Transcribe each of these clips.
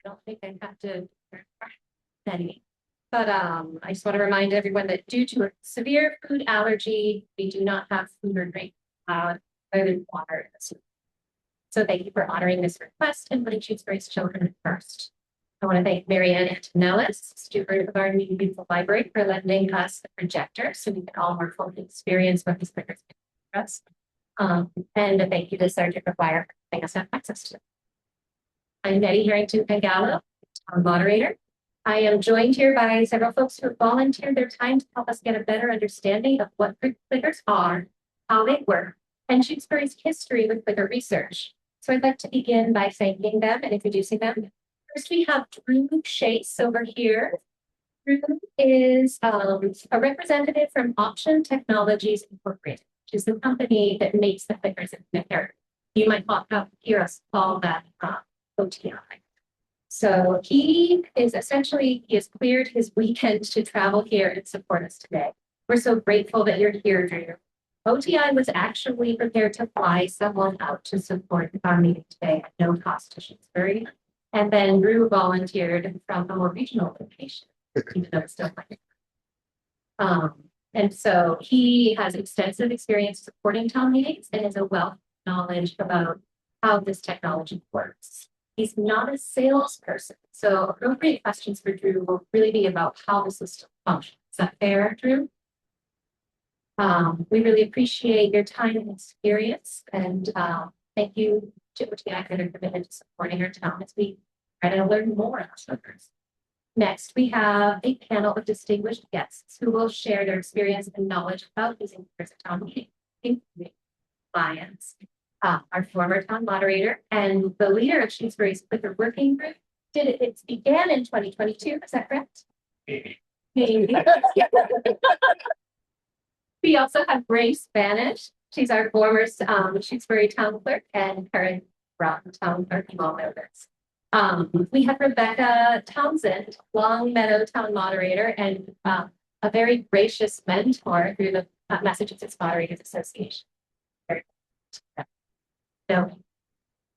don't think I have to any. But I just want to remind everyone that due to a severe food allergy, we do not have food or drink other than water. So thank you for honoring this request and putting Shutesbury's children first. I want to thank Marianne Antonellis, steward of our new beautiful library, for lending us the projector so we can all more fully experience what these speakers can for us. And a thank you to Sergeant McGuire for letting us have access to it. I'm Betty Harrington-Pangalo, our moderator. I am joined here by several folks who have volunteered their time to help us get a better understanding of what clickers are, how they work, and Shutesbury's history with clicker research. So I'd like to begin by thanking them and introducing them. First, we have Drew Chase over here. Drew is a representative from Option Technologies Incorporated, which is the company that makes the clickers in the hair. You might hear us call that OTI. So he has cleared his weekend to travel here and support us today. We're so grateful that you're here, Drew. OTI was actually prepared to fly someone out to support our meeting today at no cost to Shutesbury. And then Drew volunteered from a more regional location, even though it's still like and so he has extensive experience supporting town meetings and has a wealth of knowledge about how this technology works. He's not a salesperson, so appropriate questions for Drew will really be about how the system functions. Is that fair, Drew? We really appreciate your time and experience, and thank you to OTI for their commitment to supporting our town as we try to learn more about clickers. Next, we have a panel of distinguished guests who will share their experience and knowledge about using clickers at town meeting, including clients, our former town moderator, and the leader of Shutesbury's Clicker Working Group. It began in 2022, is that correct? Maybe. We also have Grace Spanish. She's our former Shutesbury town clerk and current town clerk. You all know this. We have Rebecca Townsend, Long Meadow town moderator, and a very gracious mentor through the Massachusetts Moderators Association. So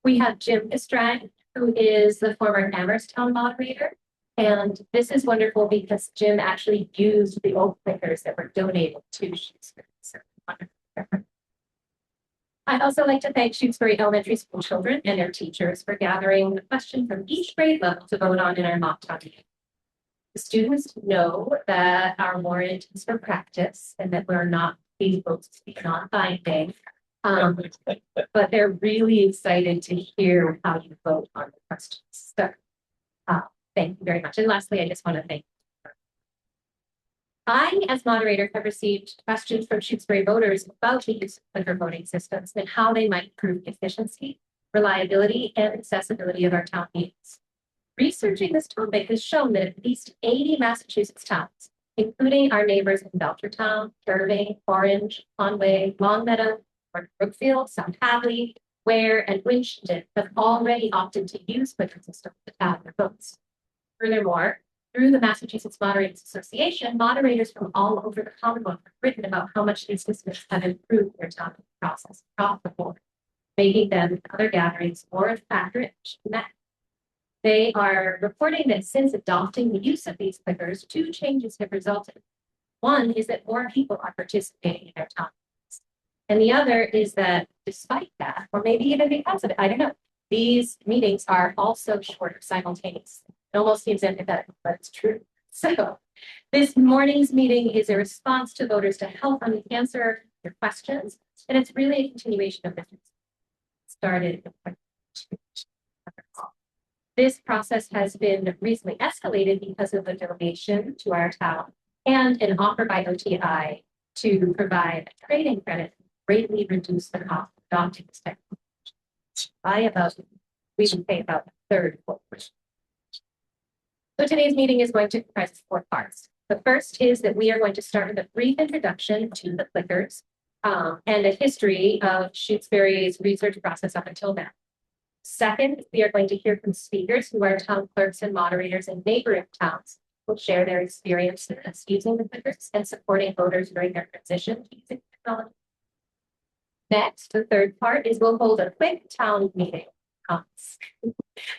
we have Jim Estrang, who is the former Amherst town moderator. And this is wonderful because Jim actually used the old clickers that were donated to Shutesbury. So I'd also like to thank Shutesbury Elementary School children and their teachers for gathering a question from each grade level to vote on in our mock town meeting. The students know that our warrant is for practice and that we're not, these votes are not binding. But they're really excited to hear how you vote on the questions. So thank you very much. And lastly, I just want to thank you. I, as moderator, have received questions from Shutesbury voters about the use of clicker voting systems and how they might improve efficiency, reliability, and accessibility of our town meetings. Researching this topic has shown that at least 80 Massachusetts towns, including our neighbors in Belchertown, Irving, Orange, Conway, Longmeadow, Brookfield, South Hadley, Ware, and Winchendon, have already opted to use clicker systems to tally their votes. Furthermore, through the Massachusetts Moderators Association, moderators from all over the Commonwealth have written about how much these systems have improved their town process across the board, making them and other gatherings more accurate and met. They are reporting that since adopting the use of these clickers, two changes have resulted. One is that more people are participating in their town meetings. And the other is that despite that, or maybe even because of it, I don't know, these meetings are also shorter simultaneously. It almost seems antithetical, but it's true. So this morning's meeting is a response to voters to help them answer their questions. And it's really a continuation of this. Started. This process has been recently escalated because of the donation to our town and an offer by OTI to provide a trade-in credit to greatly reduce the cost of adopting this technology by we should pay about a third of what we're. So today's meeting is going to comprise of 4 parts. The first is that we are going to start with a brief introduction to the clickers and a history of Shutesbury's research process up until now. Second, we are going to hear from speakers who are town clerks and moderators in neighboring towns who will share their experiences using the clickers and supporting voters during their transition to using technology. Next, the third part is we'll hold a quick town meeting.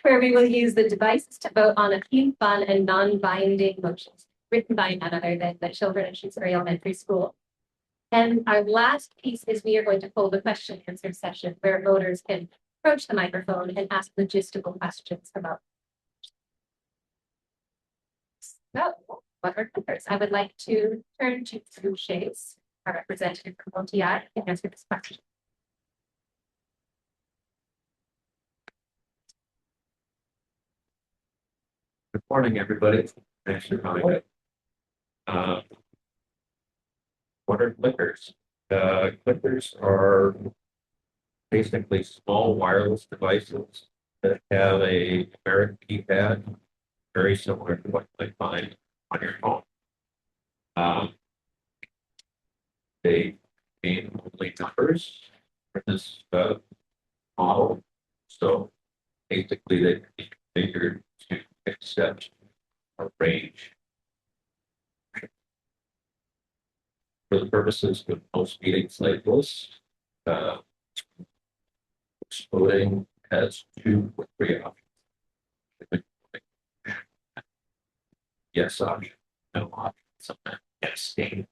where we will use the devices to vote on a few fun and non-binding motions written by none other than the children at Shrewsbury Elementary School. And our last piece is we are going to hold a question and answer session where voters can approach the microphone and ask logistical questions about. So, what are clickers? I would like to turn to Drew Shays, our representative from OTI, to answer this question. Good morning, everybody. Thanks for coming. What are clickers? Clickers are basically small wireless devices that have a numeric keypad, very similar to what you might find on your phone. They contain only numbers for this model, so basically they can be configured to accept a range. For the purposes of most meetings like this, voting has 2 or 3 options. Yes option, no option, sometimes abstain.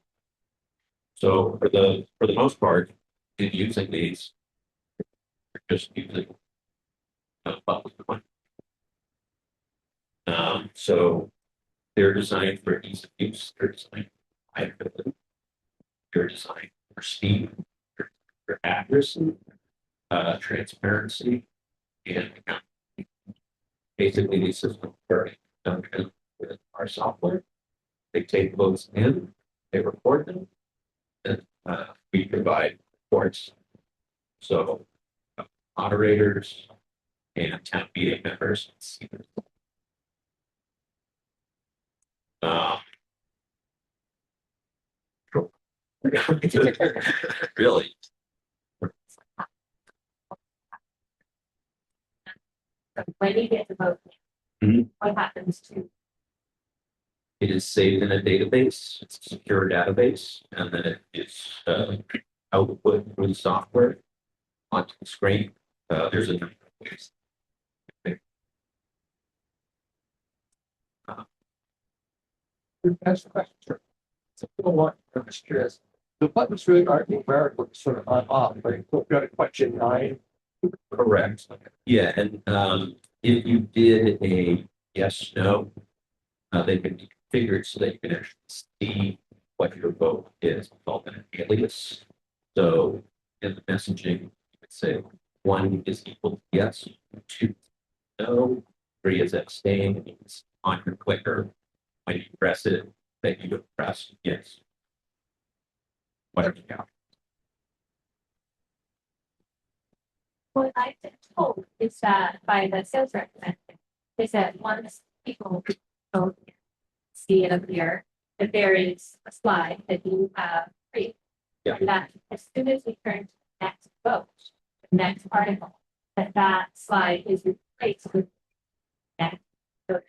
So for the most part, in using these, we're just using public money. So they're designed for ease of use. They're designed for reliability. They're designed for speed, for accuracy, transparency, and basically these systems are done with our software. They take votes in, they report them, and we provide reports. So moderators and town meeting members see them. Really? So when you get the vote, what happens to? It is saved in a database. It's a secure database, and then it is output through the software onto the screen. There's a number of ways. That's the question. So, what I'm just curious. The buttons really aren't numerical, sort of on off, but you've got a question 9. Correct. Yeah, and if you did a yes, no, they can be configured so that you can actually see what your vote is called an alias. So in the messaging, you could say 1 is equal to yes, 2 no, 3 is abstain, and it's on your clicker. When you press it, then you would press yes. Whatever you got. What I've been told is that by the sales representative, is that once people don't see it up here, that there is a slide that you have created. Yeah. And that as soon as we turn to the next vote, the next article, that slide is replaced with next. So that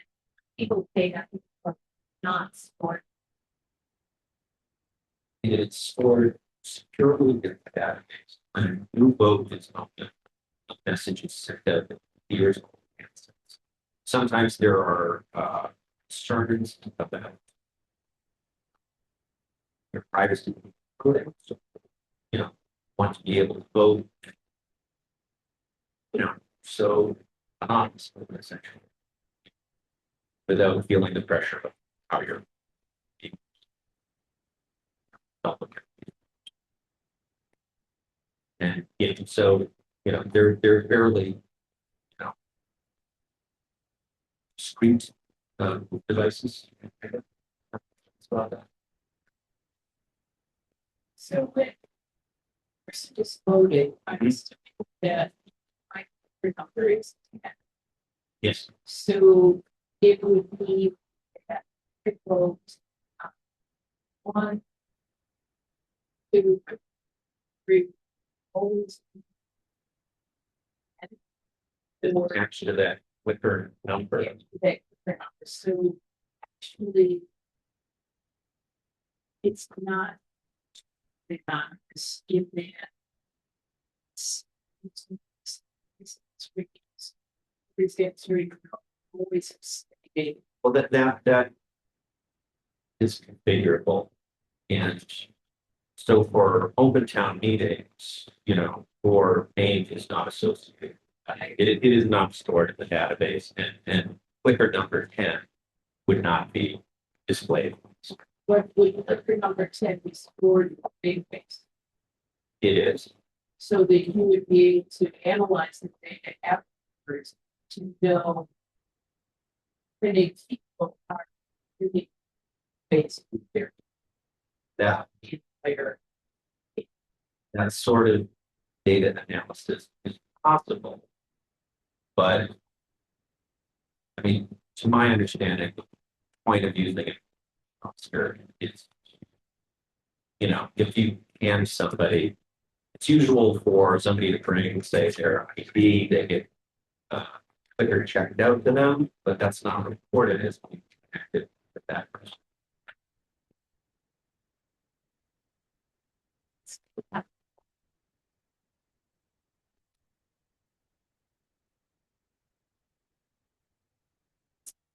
people pay that for not stored. It's stored securely in the database. When a new vote is opened, a message is sent out that appears on the answers. Sometimes there are concerns about your privacy. So, want to be able to vote, so anonymously, essentially, without feeling the pressure of how you're being public. And so they're fairly discrete devices. So when person just voted, I used to think that my number is 10. Yes. So it would be that it vote 1, 2, 3, always. And the Attached to that clicker number. So actually, it's not if they had it's ridiculous. Please answer. Always stated. Well, that is configurable. And so for open town meetings, you know, for name is not associated. It is not stored in the database and clicker number 10 would not be displayed. What would the number 10 be stored in the database? It is. So that you would be able to analyze the data afterwards to know how many people are really based on their That entire. that sort of data analysis is possible. But I mean, to my understanding, the point of using it Oscar is, you know, if you hand somebody, it's usual for somebody to bring, say, their ID, they get clicker checked out to them, but that's not reported as being connected with that person.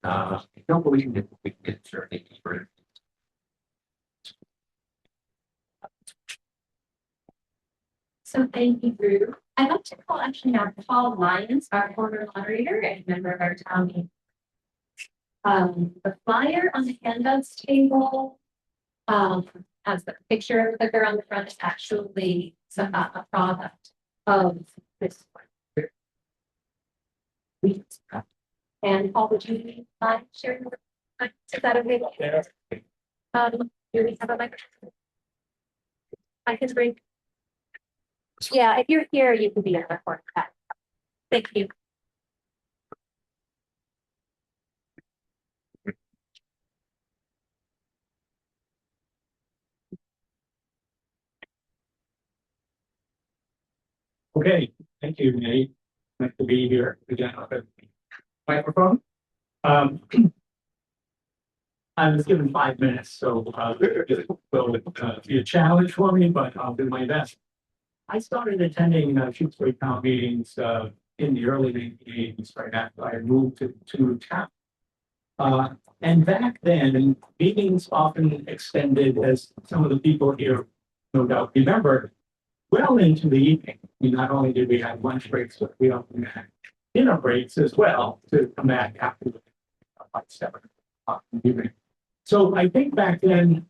I don't believe that we can insert any deeper. So thank you, Drew. I'd like to call actually now Paul Lyons, our former moderator and member of our town meeting. The flyer on the handouts table has the picture of clicker on the front is actually a product of this one. And Paul, would you mind sharing? Is that okay? Yeah. Do we have a microphone? I can bring. Yeah, if you're here, you can be in the corner. Thank you. Okay, thank you, Nate. Nice to be here again on the microphone. I was given 5 minutes, so it will be a challenge for me, but I'll do my best. I started attending Shutesbury town meetings in the early 1980s, right after I moved to town. And back then, meetings often extended, as some of the people here no doubt remember, well into the evening. Not only did we have lunch breaks, but we often had dinner breaks as well to come back after like 7 o'clock in the evening. So I think back then,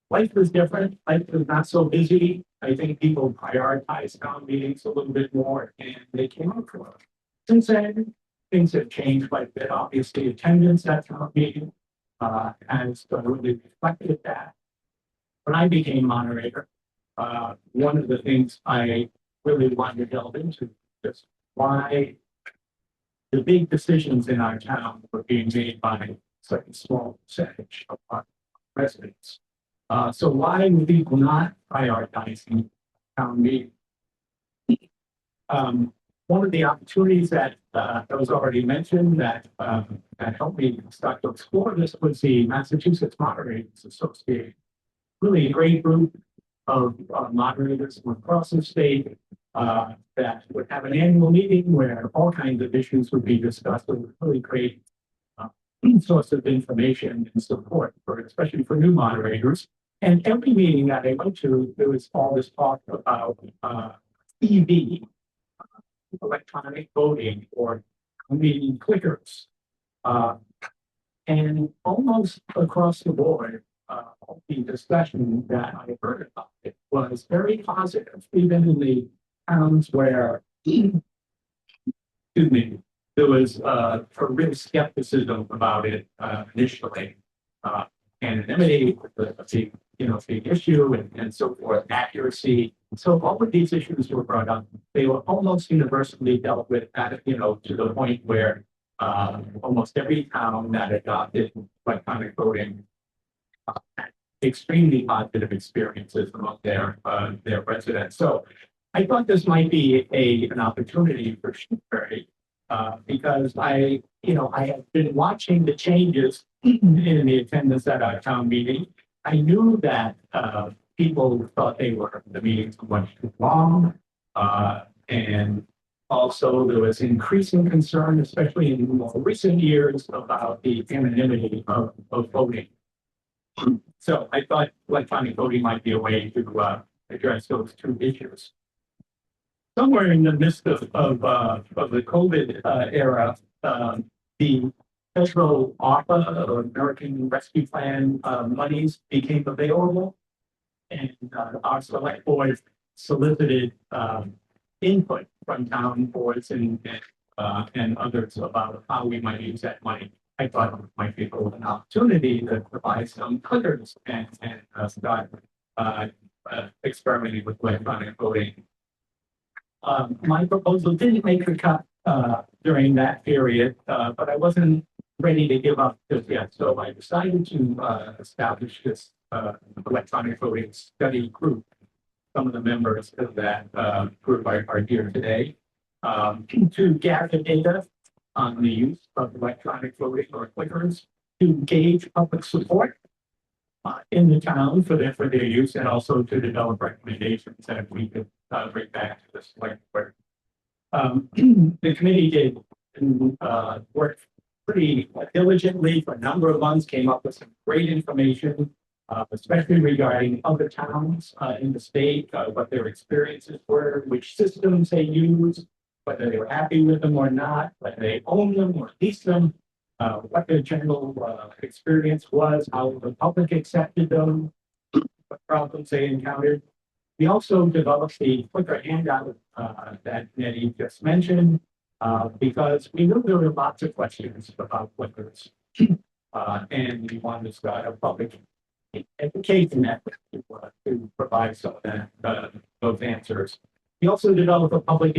life was different. Life was not so busy. I think people prioritized town meetings a little bit more, and they came out for it. Since then, things have changed quite a bit. Obviously, attendance at town meeting has really reflected that. When I became moderator, one of the things I really wanted to delve into is why the big decisions in our town were being made by such a small percentage of our residents. So why were people not prioritizing town meeting? One of the opportunities that was already mentioned that helped me start to explore this was the Massachusetts Moderators Association. Really a great group of moderators from across the state that would have an annual meeting where all kinds of issues would be discussed. It was really great source of information and support for, especially for new moderators. And every meeting that I went to, there was all this talk about EV, electronic voting, or meeting clickers. And almost across the board, the discussion that I heard about it was very positive, even in the towns where, excuse me, there was a real skepticism about it initially. Anonymity, big issue, and so forth, accuracy. So all of these issues were brought up. They were almost universally dealt with at, to the point where almost every town that adopted electronic voting had extremely positive experiences among their residents. So I thought this might be an opportunity for Shutesbury because I have been watching the changes in the attendance at our town meeting. I knew that people thought the meetings were much too long, and Also, there was increasing concern, especially in more recent years, about the anonymity of voting. So I thought electronic voting might be a way to address those two issues. Somewhere in the midst of the COVID era, the federal ARPA, or American Rescue Plan, monies became available. And our select board solicited input from town boards and others about how we might use that money. I thought it might be an opportunity to provide some clickers and start experimenting with electronic voting. My proposal didn't make the cut during that period, but I wasn't ready to give up just yet. So I decided to establish this electronic voting study group. Some of the members of that group are here today to gather data on the use of electronic voting or clickers, to gauge public support in the town for their use, and also to develop recommendations that we could bring back to the select board. The committee did work pretty diligently for a number of months, came up with some great information, especially regarding other towns in the state, what their experiences were, which systems they use, whether they were happy with them or not, whether they own them or lease them, what their general experience was, how the public accepted them, what problems they encountered. We also developed the clicker handout that Nettie just mentioned, because we knew there were lots of questions about clickers, and we wanted to start a public education effort to provide some of that, those answers. We also developed a public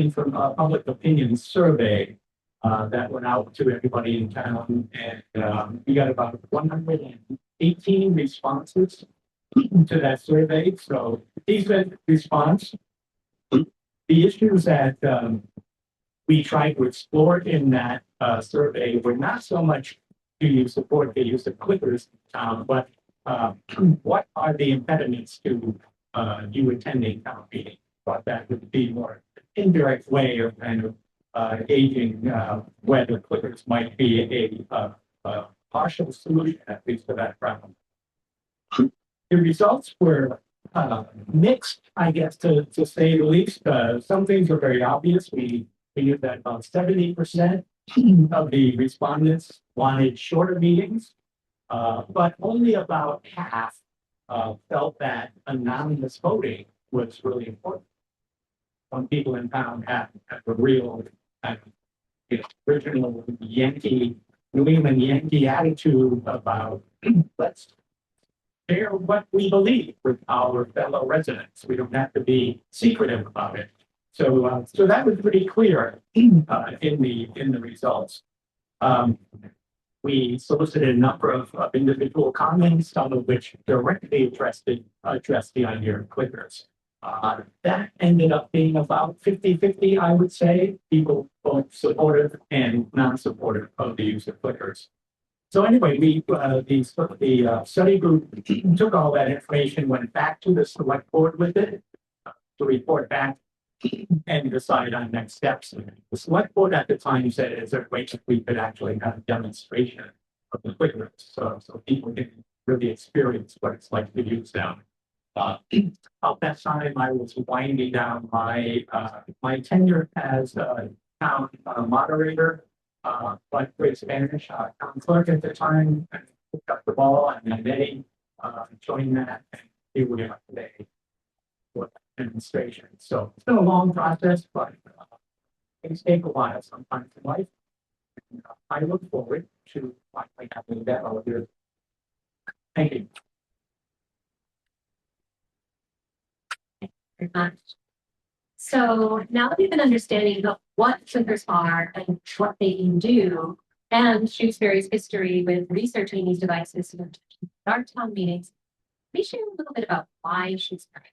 opinion survey that went out to everybody in town, and we got about 118 responses to that survey. So decent response. The issues that we tried to explore in that survey were not so much do you support the use of clickers, but what are the impediments to you attending town meeting? But that would be more indirect way of kind of gauging whether clickers might be a partial solution, at least to that problem. The results were mixed, I guess, to say the least. Some things were very obvious. We knew that about 70% of the respondents wanted shorter meetings, but only about half felt that anonymous voting was really important. Some people in town have a real original New England Yankee attitude about let's share what we believe with our fellow residents. We don't have to be secretive about it. So, so that was pretty clear in the results. We solicited a number of individual comments, some of which directly addressed the idea of clickers. That ended up being about 50-50, I would say, people both supportive and non-supportive of the use of clickers. So anyway, the study group took all that information, went back to the select board with it to report back and decide on next steps. The select board at the time said, is there a way that we could actually have a demonstration of the clickers so people can really experience what it's like to use them. At that time, I was winding down my tenure as a town moderator, but great Spanish town clerk at the time, and picked up the ball, and then they joined that, and here we are today with demonstration. So it's been a long process, but things take a while sometimes in life. And, I look forward to finally having that all here. Thank you. Very much. So now that we have an understanding of what clickers are and what they can do, and Shutesbury's history with researching these devices in our town meetings, we share a little bit about why Shutesbury.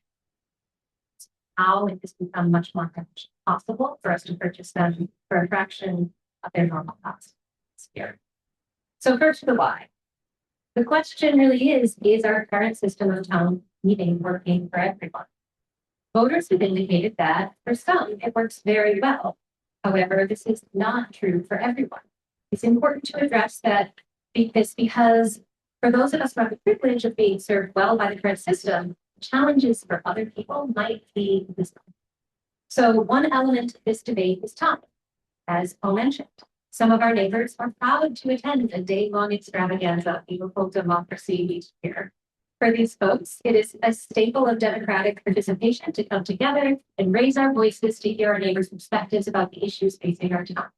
How it has become much more possible for us to purchase them for a fraction of their normal cost here. So first, the why. The question really is our current system of town meeting working for everyone? Voters have indicated that for some, it works very well. However, this is not true for everyone. It's important to address because for those of us who have the privilege of being served well by the current system, challenges for other people might be visible. So one element of this debate is time. As Paul mentioned, some of our neighbors are proud to attend a day-long extravaganza of beautiful democracy each year. For these folks, it is a staple of democratic participation to come together and raise our voices to hear our neighbors' perspectives about the issues facing our town.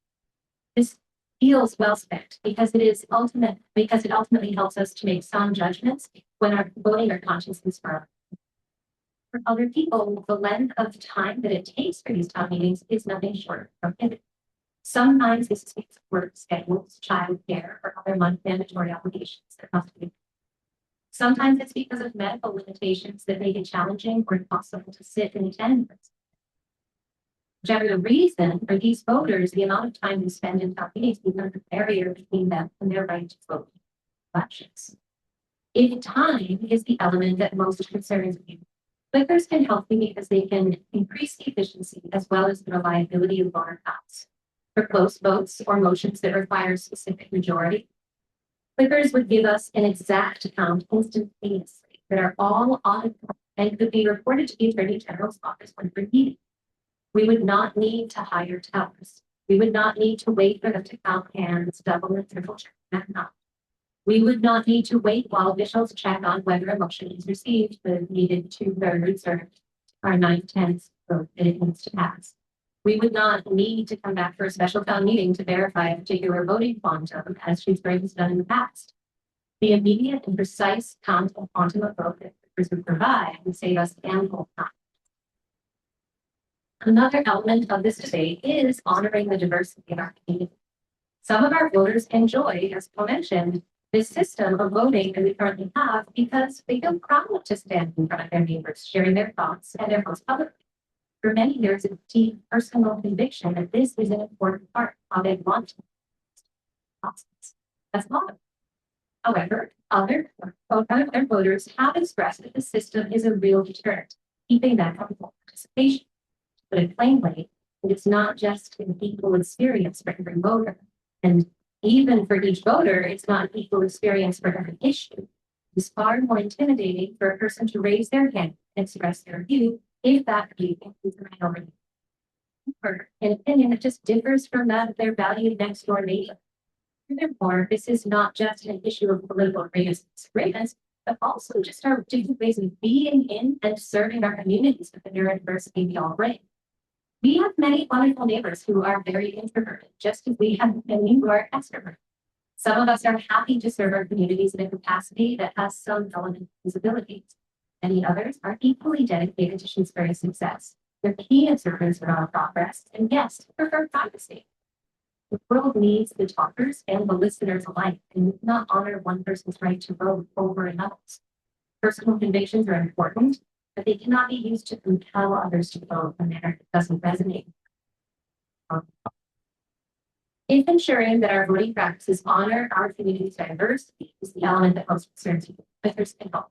This feels well spent because it ultimately helps us to make sound judgments when our voting our consciences for other people, the length of time that it takes for these town meetings is nothing short of prohibitive. Sometimes this is because of work schedules, childcare, or other mandatory obligations that must be. Sometimes it's because of medical limitations that make it challenging or impossible to sit and attend. Whichever the reason, for these voters, the amount of time they spend in town meetings becomes a barrier between them and their right to vote in elections. If time is the element that most concerns you, clickers can help you because they can increase the efficiency as well as the reliability of voter counts. For close votes or motions that require a specific majority, clickers would give us an exact count instantaneously that are all auditable and could be reported to the Attorney General's office when needed. We would not need to hire tellers. We would not need to wait for them to count hands, double and triple check that count. We would not need to wait while officials check on whether a motion is received the needed 2/3 or our 9/10 vote that it needs to pass. We would not need to come back for a special town meeting to verify a particular voting quantum, as Shrewsbury has done in the past. The immediate and precise count and quantum of vote that clickers would provide would save us ample time. Another element of this debate is honoring the diversity of our community. Some of our voters enjoy, as Paul mentioned, this system of voting that we currently have because they feel proud to stand in front of their neighbors, sharing their thoughts and their votes publicly. For many, there's a deep personal conviction that this is an important part of how they want to. That's a lot. However, other voters have expressed that the system is a real deterrent, keeping them from full participation. But in plainly, it is not just an equal experience for every voter. And even for each voter, it's not an equal experience for every issue. It's far more intimidating for a person to raise their hand and express their view if that view includes a minority. Or an opinion that just differs from that of their valued next door neighbor. Furthermore, this is not just an issue of political disagreements, but also just our different ways of being in and serving our communities with the neurodiversity we all bring. We have many wonderful neighbors who are very introverted, just as we have many who are extroverted. Some of us are happy to serve our communities in a capacity that has some element of visibility. Many others are equally dedicated to Shrewsbury's success. They're keen observers of our progress, and yes, prefer privacy. The world needs the talkers and the listeners alike, and we cannot honor one person's right to vote over another's. Personal convictions are important, but they cannot be used to compel others to vote when it doesn't resonate. If ensuring that our voting practices honor our community's diversity is the element that most concerns you, clickers can help.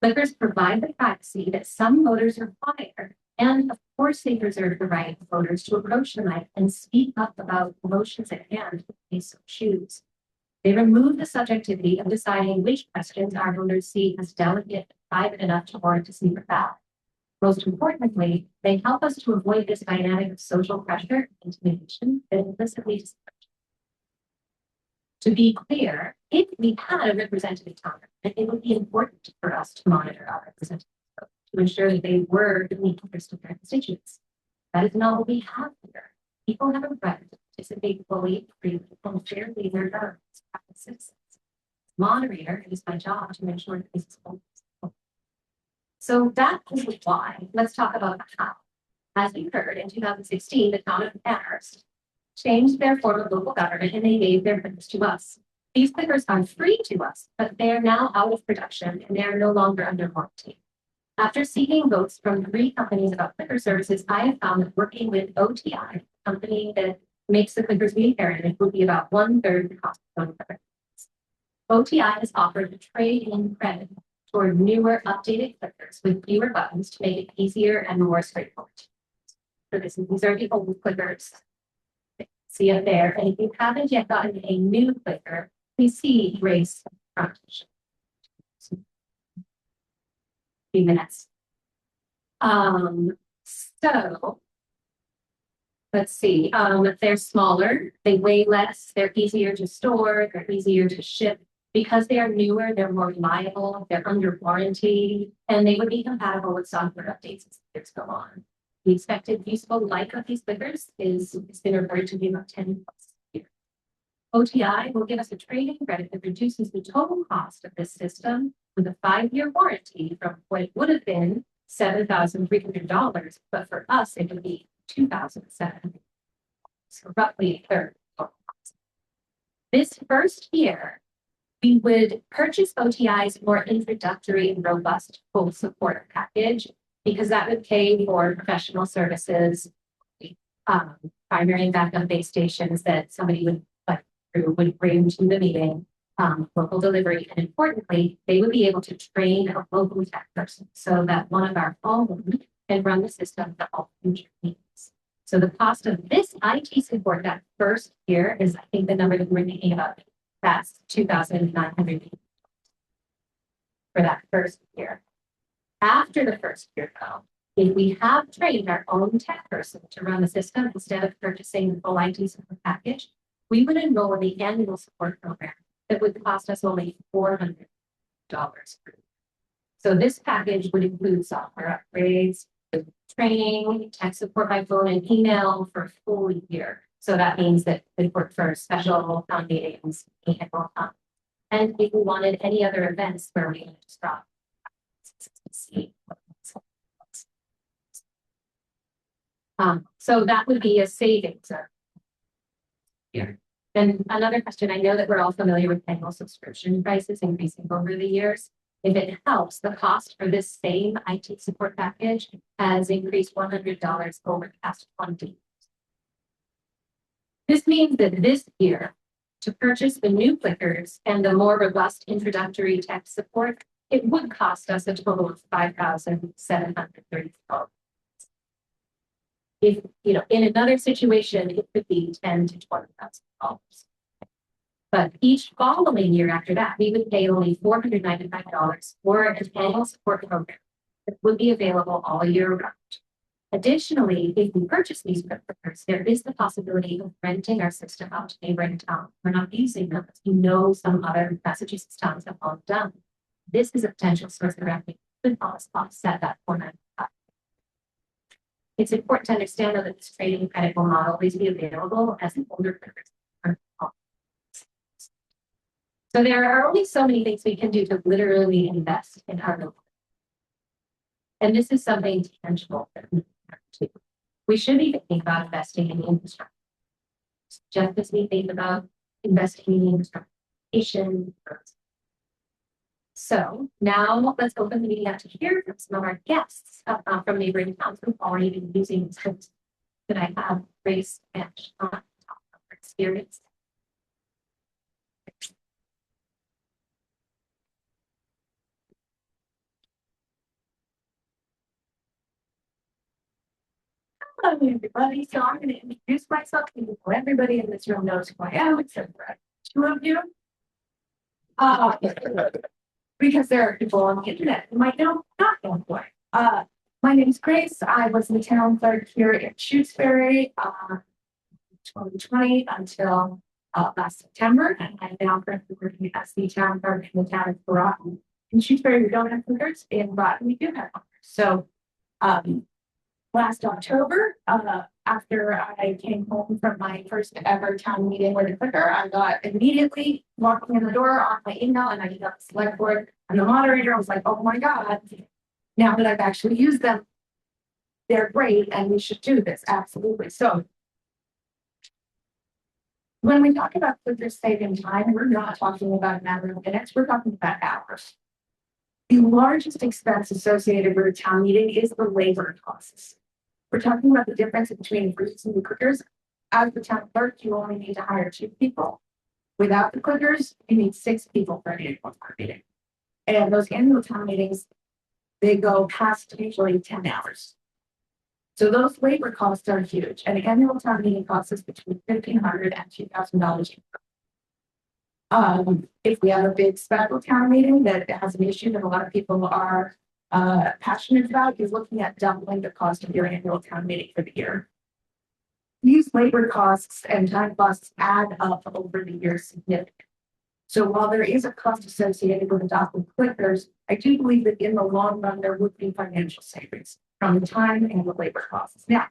Clickers provide the privacy that some voters require, and of course they preserve the right of voters to approach the mic and speak up about motions at hand if they so choose. They remove the subjectivity of deciding which questions our voters see as delicate and private enough to warrant a secret ballot. Most importantly, they help us to avoid this dynamic of social pressure and intimidation that implicitly discourages. To be clear, if we had a representative town, it would be important for us to monitor our representatives to ensure that they were in the interest of their constituents. That is not what we have here. People have a right to participate fully, freely, and fairly in their governments as citizens. Moderator, it is my job to make sure that this is focused. So that is the why. Let's talk about the how. As we heard in 2016, the town of Amherst changed their form of local government and they gave their clickers to us. These clickers are free to us, but they are now out of production and they are no longer under warranty. After seeking votes from 3 companies about clicker services, I have found that working with OTI, a company that makes the clickers we inherited, would be about 1/3 the cost of phone clickers. OTI has offered a trade-in credit toward newer, updated clickers with fewer buttons to make it easier and more straightforward. for this. These are the old clickers. See it there. And if you haven't yet gotten a new clicker, please see Erase front. Few minutes. So. Let's see, they're smaller, they weigh less, they're easier to store, they're easier to ship. Because they are newer, they're more reliable, they're under warranty, and they would be compatible with software updates as years go on. The expected useful life of these clickers is been reported to be about 10 plus years. OTI will give us a trade-in credit that reduces the total cost of this system with a 5-year warranty from what it would have been $7,300, but for us, it would be $2,007. So roughly a third. This first year, we would purchase OTI's more introductory and robust full support package because that would pay for professional services, primary and backup base stations that somebody would bring to the meeting, local delivery, and importantly, they would be able to train a local tech person so that one of our own can run the system for all future needs. So the cost of this IT support that first year is, I think, the number that we're thinking about. That's $2,900 for that first year. After the first year, though, if we have trained our own tech person to run the system instead of purchasing the full IT support package, we would enroll in the annual support program that would cost us only $400 per year. So this package would include software upgrades, training, tech support by phone and email for a full year. So that means that we work for special town meetings, and if we wanted any other events where we just drop. So that would be a savings here. Then another question, I know that we're all familiar with annual subscription prices increasing over the years. If it helps, the cost for this same IT support package has increased $100 over the past 20 years. This means that this year, to purchase the new clickers and the more robust introductory tech support, it would cost us a total of $5,734. If, in another situation, it could be $10,000 to $20,000. But each following year after that, we would pay only $495 for an annual support program that would be available all year round. Additionally, if we purchase these clickers, there is the possibility of renting our system out to neighboring towns. We're not using them, as some other Massachusetts towns have all done. This is a potential source of revenue that could offset that $495. It's important to understand though that this trading credit will not always be available as an older clickers. So there are only so many things we can do to literally invest in our local. And this is something tangible that we have to. We should be thinking about investing in infrastructure. Just as we think about investing in infrastructure. So now let's open the meeting up to hear from some of our guests from neighboring towns who've already been using this service that I have raised and experience. Hello, everybody. So I'm going to introduce myself. Everybody in this room knows who I am, except for 2 of you. Because there are people on the internet who might not know who I am. My name is Grace. I was the town clerk here in Shutesbury 2020 until last September, and I'm now currently working as the town clerk in the town of Groton. In Shutesbury, we don't have clerks. In Groton, we do have clerks. So last October, after I came home from my first ever town meeting with a clicker, I got immediately walking in the door on my email, and I got the select board and the moderator. I was like, oh my God, now that I've actually used them, they're great and we should do this. Absolutely. So when we talk about clickers saving time, we're not talking about a matter of minutes, we're talking about hours. The largest expense associated with a town meeting is the labor costs. We're talking about the difference between routes and the clickers. As the town clerk, you only need to hire 2 people. Without the clickers, you need 6 people for an annual town meeting. And those annual town meetings, they go past usually 10 hours. So those labor costs are huge, and annual town meeting costs us between $1,500 and $2,000. If we have a big special town meeting that has an issue that a lot of people are passionate about, you're looking at doubling the cost of your annual town meeting for the year. These labor costs and time costs add up over the years significantly. So while there is a cost associated with adopting clickers, I do believe that in the long run, there would be financial savings from the time and the labor costs. Now,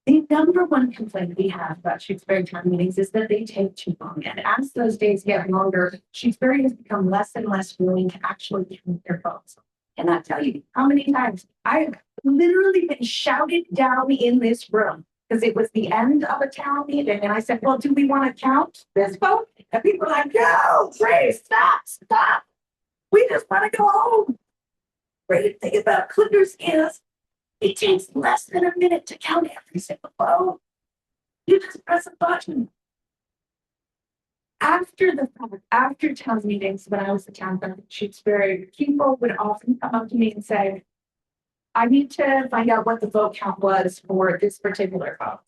the number one complaint we have about Shutesbury town meetings is that they take too long. And as those days get longer, Shutesbury has become less and less willing to actually count their votes. And I'll tell you how many times I've literally been shouted down in this room because it was the end of a town meeting. And I said, well, do we want to count this vote? And people are like, no, please stop. We just want to go home. Great thing about clickers is it takes less than a minute to count every single vote. You just press a button. After town meetings, when I was the town clerk at Shutesbury, people would often come up to me and say, I need to find out what the vote count was for this particular vote.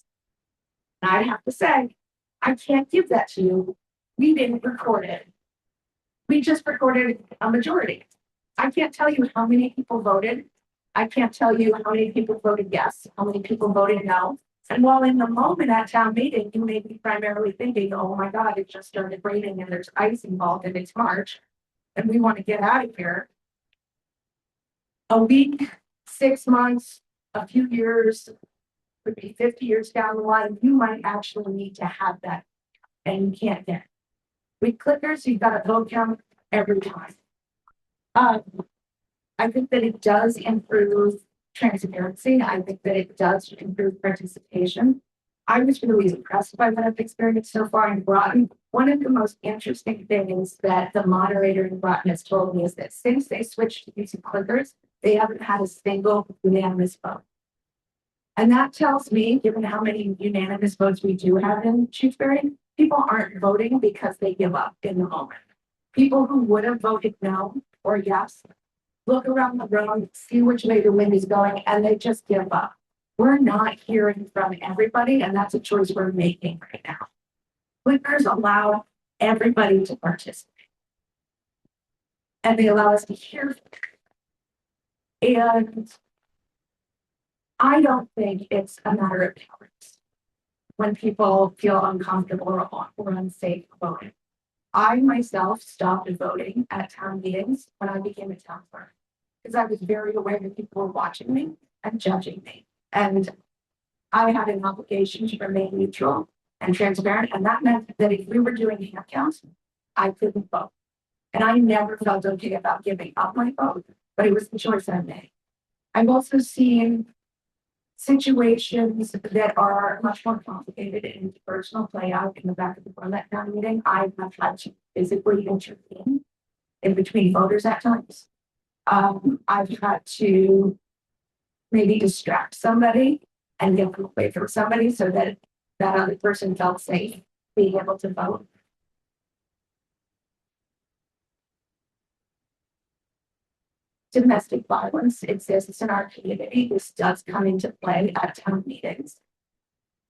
And I have to say, I can't give that to you. We didn't record it. We just recorded a majority. I can't tell you how many people voted. I can't tell you how many people voted yes, how many people voted no. And while in the moment at town meeting, you may be primarily thinking, oh my God, it just started raining and there's ice involved and it's March and we want to get out of here. A week, 6 months, a few years, could be 50 years down the line, you might actually need to have that and you can't get it. With clickers, you've got a vote count every time. I think that it does improve transparency. I think that it does improve participation. I was really impressed by what I've experienced so far in Groton. One of the most interesting things that the moderator in Groton has told me is that since they switched to using clickers, they haven't had a single unanimous vote. And that tells me, given how many unanimous votes we do have in Shutesbury, people aren't voting because they give up in the moment. People who would have voted no or yes look around the room, see which way the wind is going, and they just give up. We're not hearing from everybody, and that's a choice we're making right now. Clickers allow everybody to participate. And they allow us to hear from everybody. And I don't think it's a matter of tolerance when people feel uncomfortable or unsafe voting. I myself stopped voting at town meetings when I became a town clerk because I was very aware that people were watching me and judging me. And I had an obligation to remain neutral and transparent. And that meant that if we were doing hand counts, I couldn't vote. And I never felt okay about giving up my vote, but it was the choice I made. I've also seen situations that are much more complicated and personal play out in the back of the room at town meeting. I have had to physically intervene in between voters at times. I've had to maybe distract somebody and get them away from somebody so that that other person felt safe being able to vote. Domestic violence exists in our community. This does come into play at town meetings.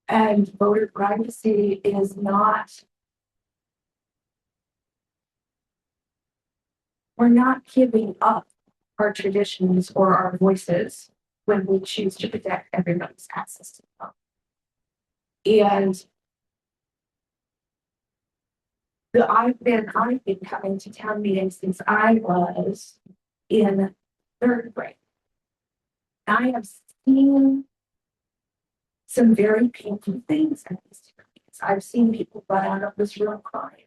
And voter privacy is not, we're not giving up our traditions or our voices when we choose to protect everybody's access to the vote. And I've been coming to town meetings since I was in 3rd grade. I have seen some very painful things at these town meetings. I've seen people run out of this room crying.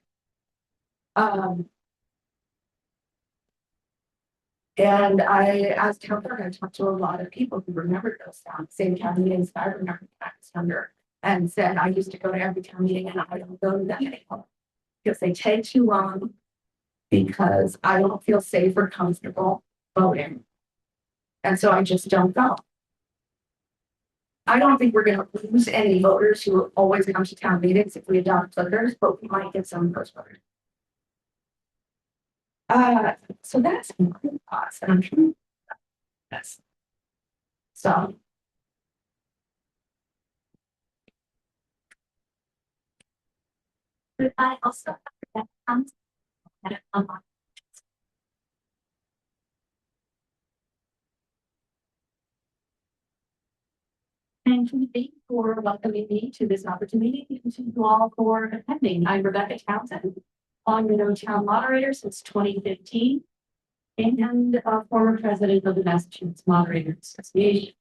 And as town clerk, I talked to a lot of people who remembered those same town meetings I remember back younger and said, I used to go to every town meeting and I don't go to them anymore because they take too long, because I don't feel safe or comfortable voting. And so I just don't go. I don't think we're going to lose any voters who always come to town meetings if we adopt clickers, but we might get some of those voters. So that's my thoughts. And I'm sure that's So. But I also have that comes. And thank you for welcoming me to this opportunity and to you all for attending. I'm Rebecca Townsend. I'm the town moderator since 2015 and a former president of the Massachusetts Moderators Association.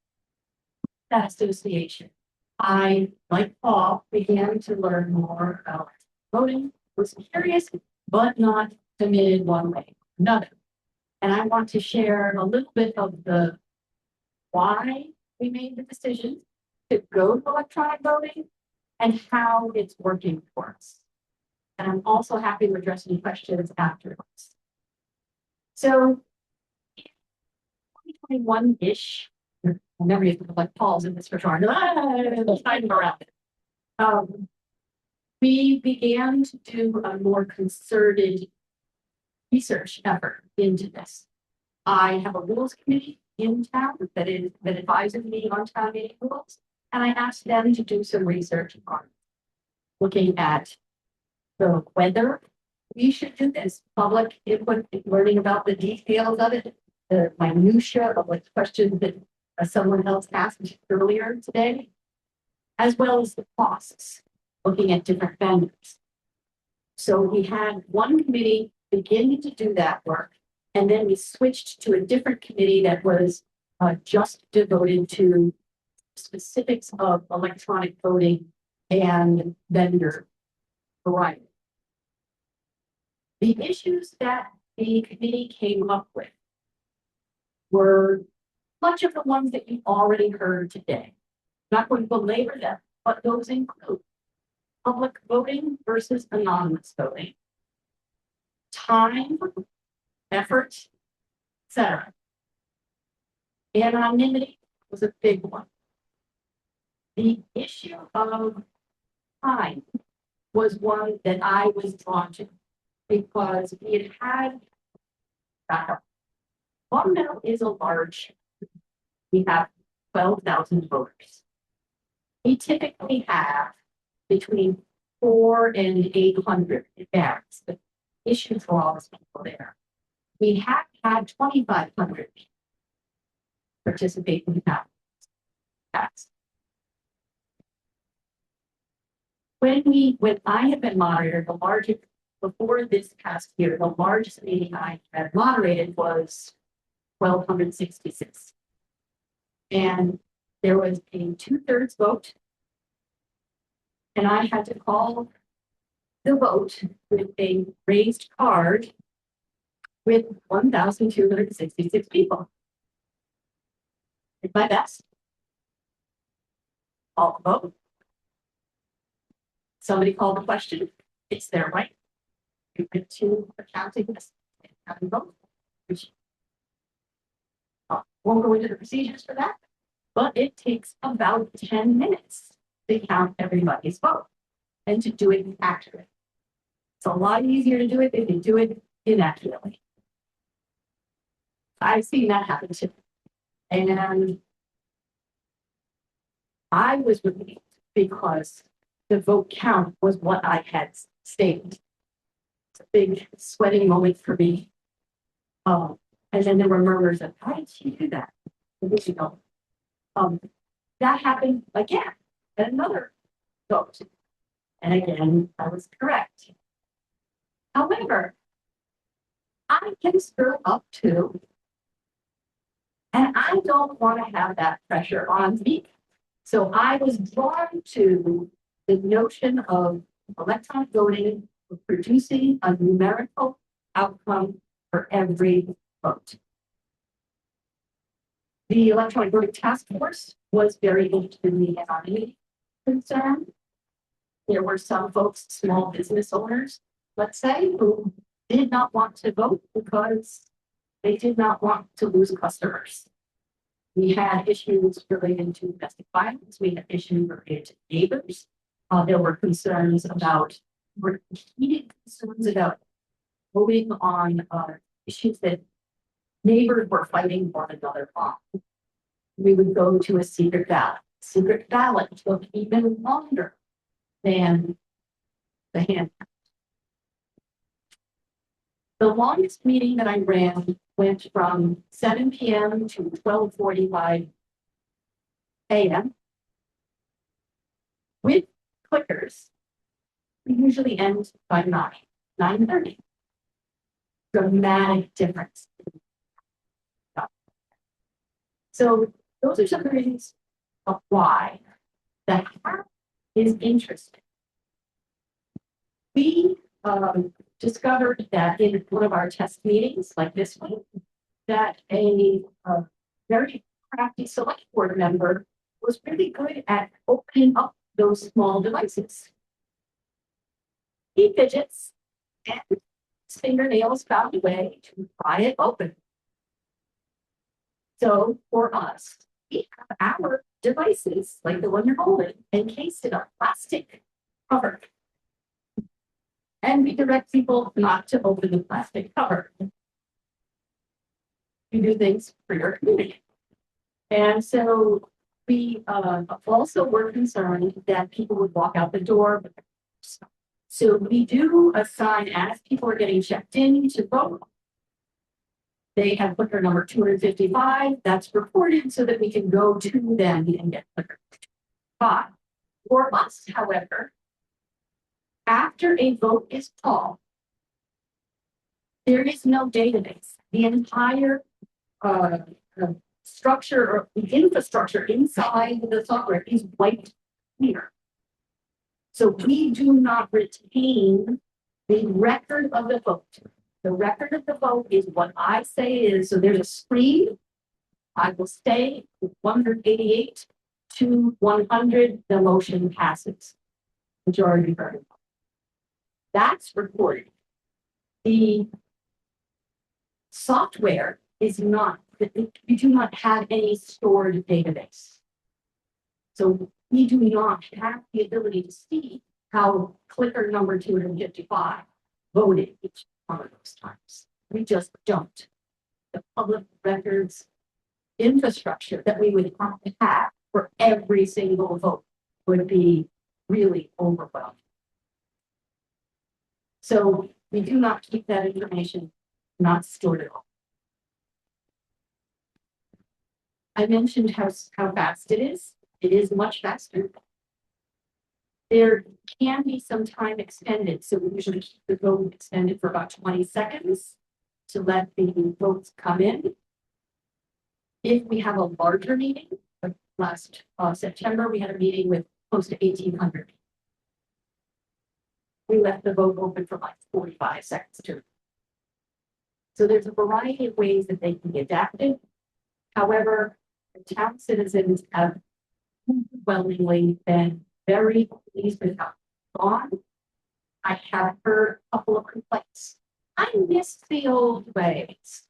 That association, I, like Paul, began to learn more about voting, was curious, but not committed one way or another. And I want to share a little bit of the why we made the decision to go to electronic voting and how it's working for us. And I'm also happy to address any questions afterwards. So 2021-ish, I'll never used to like Paul's in this regard. Time around it. We began to do a more concerted research effort into this. I have a rules committee in town that advises me on town meeting rules, and I asked them to do some research on looking at the whether we should do this, public input, learning about the details of it, the minutia of what questions that someone else asked earlier today, as well as the costs, looking at different vendors. So we had one committee beginning to do that work, and then we switched to a different committee that was just devoted to specifics of electronic voting and vendor variety. The issues that the committee came up with were much of the ones that you've already heard today. Not going to belabor them, but those include public voting versus anonymous voting, time, effort, etc. Anonymity was a big one. The issue of time was one that I was drawn to because we had backup. Long Meadow is a large, we have 12,000 voters. We typically have between 400 and 800 advance, but issue for all these people there. We have had 2,500 participate in that. When I had been moderator, the largest, before this past year, the largest meeting I had moderated was 1,266. And there was a 2/3 vote. And I had to call the vote with a raised card with 1,266 people. Did my best. All the vote. Somebody called the question. It's their right. You went to accounting this and vote. Which won't go into the procedures for that, but it takes about 10 minutes to count everybody's vote and to do it accurately. It's a lot easier to do it than to do it inaccurately. I've seen that happen too. And I was relieved because the vote count was what I had stated. It's a big sweating moment for me. And then there were murmurs of, how did she do that? That happened again at another vote. And again, I was correct. However, I can screw up too. And I don't want to have that pressure on me. So I was drawn to the notion of electronic voting, of producing a numerical outcome for every vote. The electronic voting task force was very interested in the anonymity concern. There were some folks, small business owners, let's say, who did not want to vote because they did not want to lose customers. We had issues related to domestic violence. We had issues related to neighbors. There were concerns about, repeated concerns about voting on issues that neighbors were fighting one another on. we would go to a secret ballot. Secret ballot took even longer than the hand. The longest meeting that I ran went from 7 p.m. to 12:45 a.m. With clickers, we usually end by 9:30. Dramatic difference. So those are some of the reasons of why the hat is interesting. We discovered that in one of our test meetings, like this one, that a very crafty select board member was really good at opening up those small devices. He fidgets and his fingernails found a way to pry it open. So for us, we have our devices, like the one you're holding, encased in a plastic cover. And we direct people not to open the plastic cover. You do things for your community. And so we also were concerned that people would walk out the door with their stuff. So we do assign, as people are getting checked in to vote, they have clicker number 255, that's reported so that we can go to them and get clicker 5. For us, however, after a vote is called, there is no database. The entire structure or the infrastructure inside the software is wiped clear. So we do not retain the record of the vote. The record of the vote is what I say is, so there's a screen. I will say 188 to 100, the motion passes. Majority vote. That's recorded. The software is not, we do not have any stored database. So we do not have the ability to see how clicker number 255 voted each one of those times. We just don't. The public records infrastructure that we would have to have for every single vote would be really overwhelming. So we do not keep that information, not stored at all. I mentioned how fast it is. It is much faster. There can be some time extended, so we usually keep the vote extended for about 20 seconds to let the votes come in. If we have a larger meeting, like last September, we had a meeting with close to 1,800. We left the vote open for like 45 seconds too. So there's a variety of ways that they can be adapted. However, the town citizens have overwhelmingly been very pleased with how it's gone. I have heard a couple of complaints. I miss the old ways.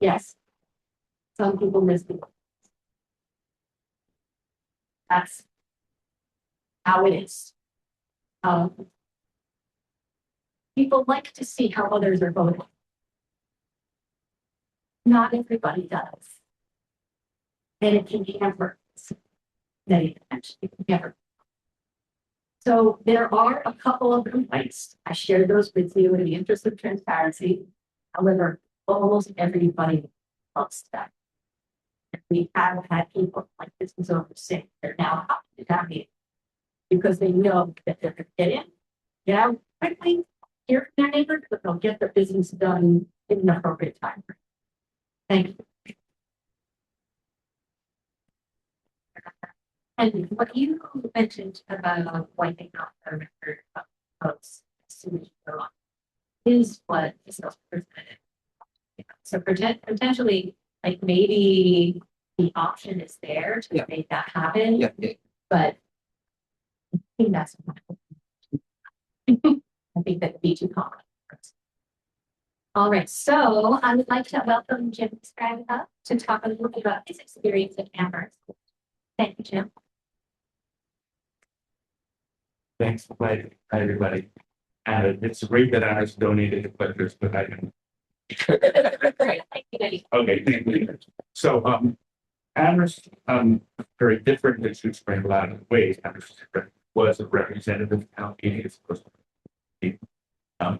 Yes, some people miss the old ways. That's how it is. People like to see how others are voting. Not everybody does. And it can hamper they actually never. So there are a couple of complaints. I shared those with you in the interest of transparency. However, almost everybody loves that. And we have had people like this is over sick. They're now up to that meeting because they know that they're going to get in, get out quickly, hear from their neighbor, but they'll get their business done in an appropriate time. Thank you. And what you mentioned about wiping out the record of votes as soon as you go on is what is also presented. So potentially, like maybe the option is there to make that happen. Yeah. But I think that's I think that would be too common. All right, so I would like to welcome Jim Sprague up to talk a little bit about his experience at Amherst. Thank you, Jim. Thanks, hi everybody. It's great that I was donated to Clickers, but I can. Great, thank you. Okay, thank you. So, Amherst, very different than Shutesbury in a lot of ways. Amherst was a representative town meeting as opposed to.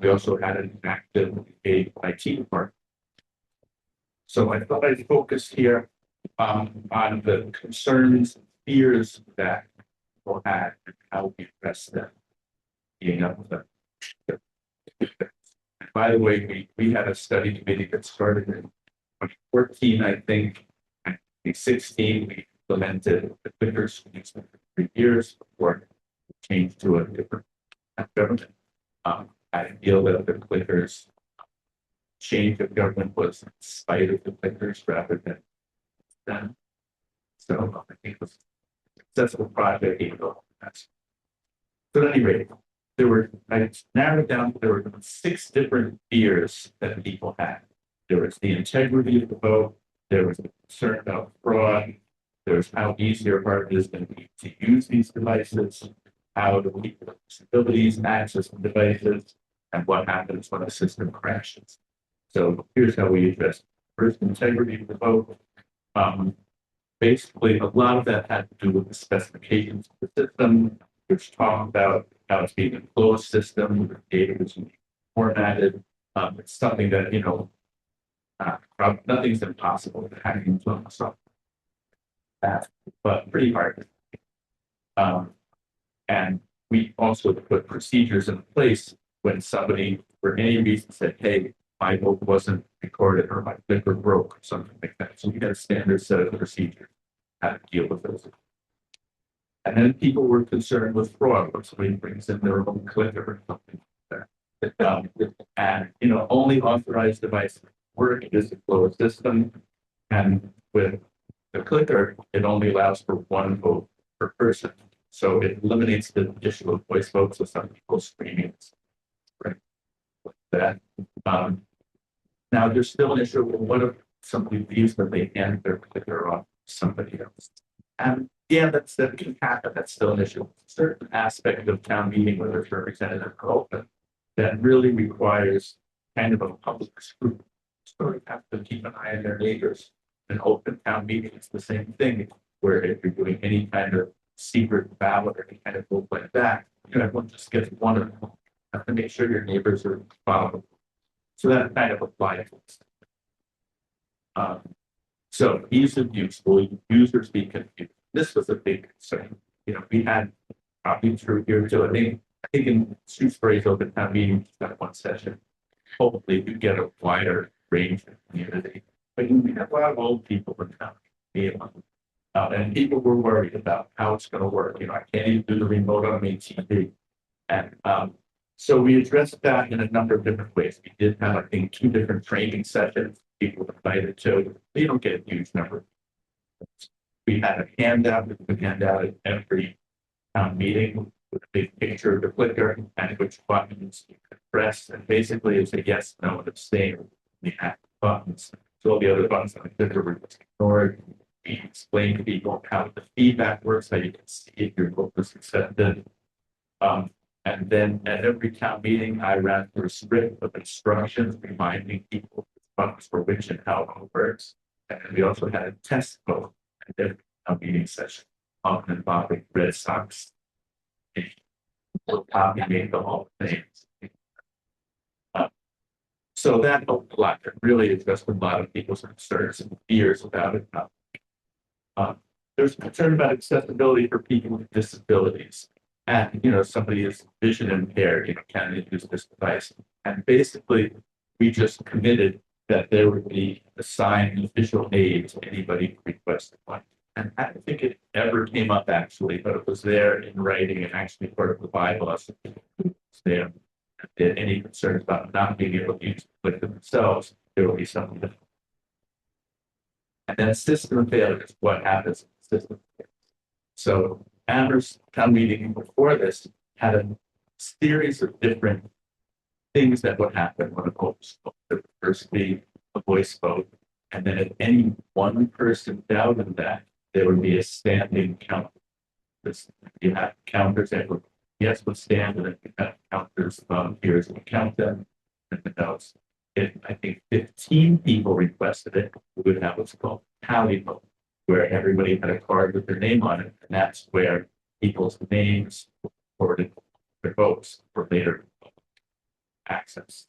We also had an active IT department. So I thought I'd focus here on the concerns, fears that people had and how we address them. Being up with them. By the way, we had a study committee that started in 2014, I think. In 2016, we implemented the clicker schools for 3 years before we changed to a different government. I feel that the clickers change of government was in spite of the clickers rather than them. So I think it was a successful project. So at any rate, I narrowed it down, there were 6 different fears that people had. There was the integrity of the vote, there was the concern about fraud, there was how easy or hard it is going to be to use these devices, how do people with disabilities access the devices, and what happens when a system crashes. So here's how we address it. First, integrity of the vote. Basically, a lot of that had to do with the specifications of the system, which talk about how it's being a closed system, the data is formatted. It's something that, nothing's impossible to hack into Microsoft. But pretty hard. And we also put procedures in place when somebody, for any reason, said, hey, my vote wasn't recorded or my clicker broke or something like that. So we got a standard set of procedures how to deal with those. And then people were concerned with fraud when somebody brings in their own clicker or something like that. And only authorized devices work. It is a closed system. And with the clicker, it only allows for 1 vote per person. So it eliminates the issue of voice votes with some people screaming. Right. With that. Now there's still an issue of what if somebody leaves but they hand their clicker off to somebody else. And yeah, that can happen. That's still an issue. Certain aspect of town meeting, whether it's representative or open, that really requires kind of a public scrutiny. So you have to keep an eye on their neighbors. An open town meeting is the same thing, where if you're doing any kind of secret ballot or any kind of vote like that, everyone just gets one of them. You have to make sure your neighbors are following. So that kind of applies. So ease of use, will users be confused? This was a big concern. We had probably through here too. I think in Shutesbury's open town meeting, got 1 session. Hopefully we get a wider range of community. But we have a lot of old people in town. And people were worried about how it's going to work. I can't even do the remote on my TV. And so we addressed that in a number of different ways. We did have, I think, 2 different training sessions. People invited to. They don't get a huge number. We had a handout that we hand out at every town meeting with a big picture of the clicker and which buttons you could press. And basically it's a yes, no, and abstain. We had buttons. So all the other buttons on the clicker were just ignored. We explained to people how the feedback works, how you can see if your vote was accepted. And then at every town meeting, I ran through a script of instructions reminding people buttons for which and how it works. And then we also had a test vote at every town meeting session, often involving Red Sox. Copy made the whole thing. So that helped a lot. It really addressed a lot of people's concerns and fears about it. There's concern about accessibility for people with disabilities. And somebody is vision impaired, can they use this device? And basically, we just committed that there would be assigned official aid to anybody who requested one. And I don't think it ever came up actually, but it was there in writing and actually part of the bylaws. There, any concerns about not being able to use it themselves, there will be something different. And then system failures, what happens in the system? So Amherst town meeting before this had a series of different things that would happen when a vote was spoken. There would first be a voice vote, and then if any one person doubted that, there would be a standing count. You have counters that would would stand, and then you have counters volunteers would count them and the notes. If I think 15 people requested it, we would have what's called tally vote. where everybody had a card with their name on it, and that's where people's names were recorded, their votes for later access.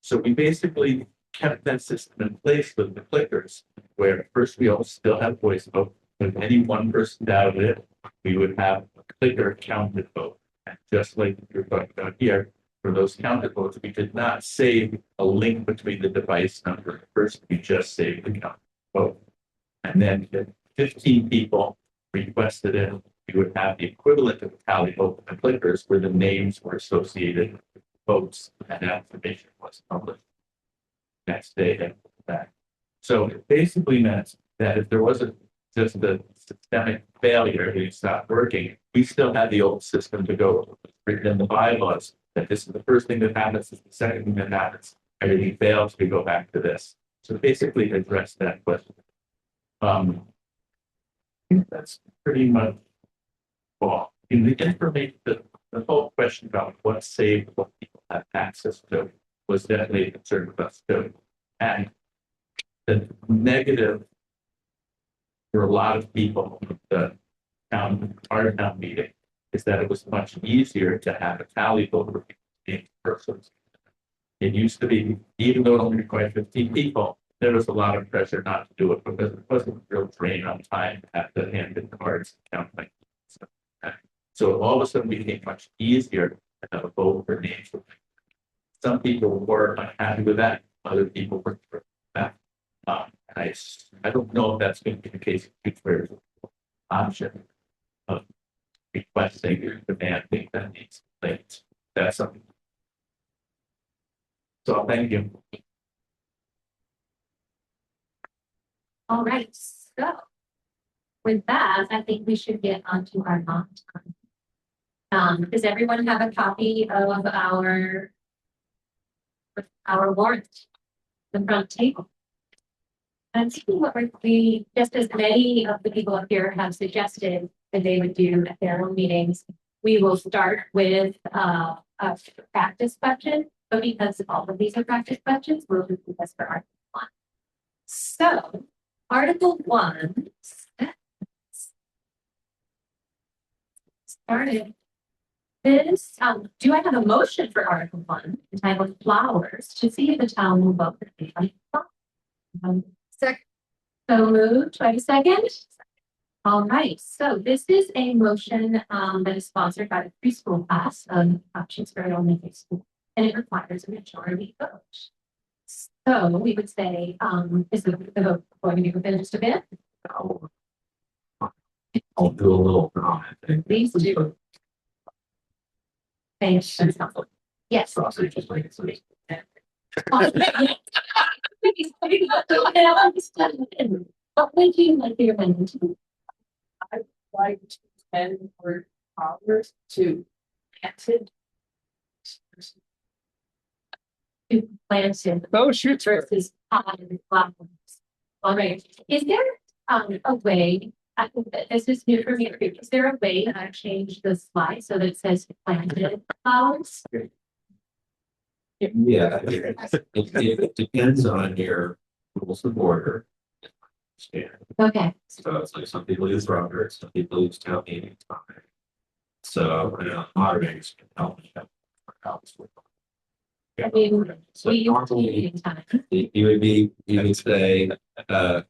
So we basically kept that system in place with the clickers, where first we all still have voice vote. If any one person doubted it, we would have a clicker counted vote. And just like you're talking about here, for those counted votes, we did not save a link between the device number and the person, we just saved the counted vote. And then if 15 people requested it, we would have the equivalent of a tally vote with the clickers where the names were associated with the votes and that information was published next day after that. So it basically meant that if there wasn't just a systemic failure, it stopped working, we still had the old system to go. Written in the bylaws that this is the first thing that happens, this is the second thing that happens. Everything fails, we go back to this. So basically address that question. I think that's pretty much all. In the information, the whole question about what's saved, what people have access to, was definitely a concern with us too. And the negative for a lot of people, the our town meeting, is that it was much easier to have a tally vote in person. It used to be, even though it only required 15 people, there was a lot of pressure not to do it because it wasn't a real drain on time to have to hand in cards and count like stuff. So all of a sudden became much easier to have a vote for names. Some people were unhappy with that, other people were for that. I don't know if that's going to be the case in future option of requesting or demanding that needs things. That's something. So thank you. All right, so with that, I think we should get onto our mock time. Does everyone have a copy of our warrant, the front table? And seeing what we, just as many of the people up here have suggested that they would do at their own meetings, we will start with a practice question, but because all of these are practice questions, we'll do this for Article 1. So, Article 1 started this. Do I have a motion for Article 1 entitled Flowers to see if the town will vote for the second. So moved. Do I have a second? All right. So this is a motion that is sponsored by the preschool class of Shakespeare Elementary School, and it requires a majority vote. So we would say, is the vote going to be within just a bit? I'll do a little comment. Please do. Thanks. Yes. Sausage is like it's What would you like your amendment to be? Like to spend for hours to planted. To planted Oh, shoot. versus potted flowers. All right, is there a way, I think that this is new for me, is there a way that I change the slide so that it says planted flowers? Yeah, it depends on your rules of order. Yeah, Okay, so it's like some people use Robert, some people use town meeting time. So, moderators can help me help. I mean, So we use normally, meeting time. you would say,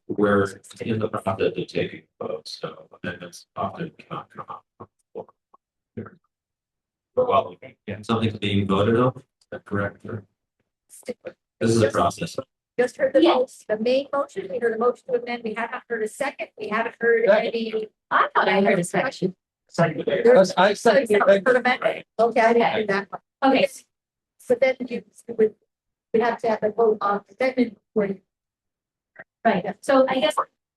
we're in the process of taking votes, so amendments often cannot come up. Well, yeah, something's being voted on, is that correct? This is a process. Just heard the Yes. the main motion, we heard a motion to amend, we haven't heard a second, we haven't heard any. I thought I heard a section. There's- I second it. For amendment. Okay, I didn't do that one. Okay, But then you would, we'd have to have a vote on the amendment when. right, so I guess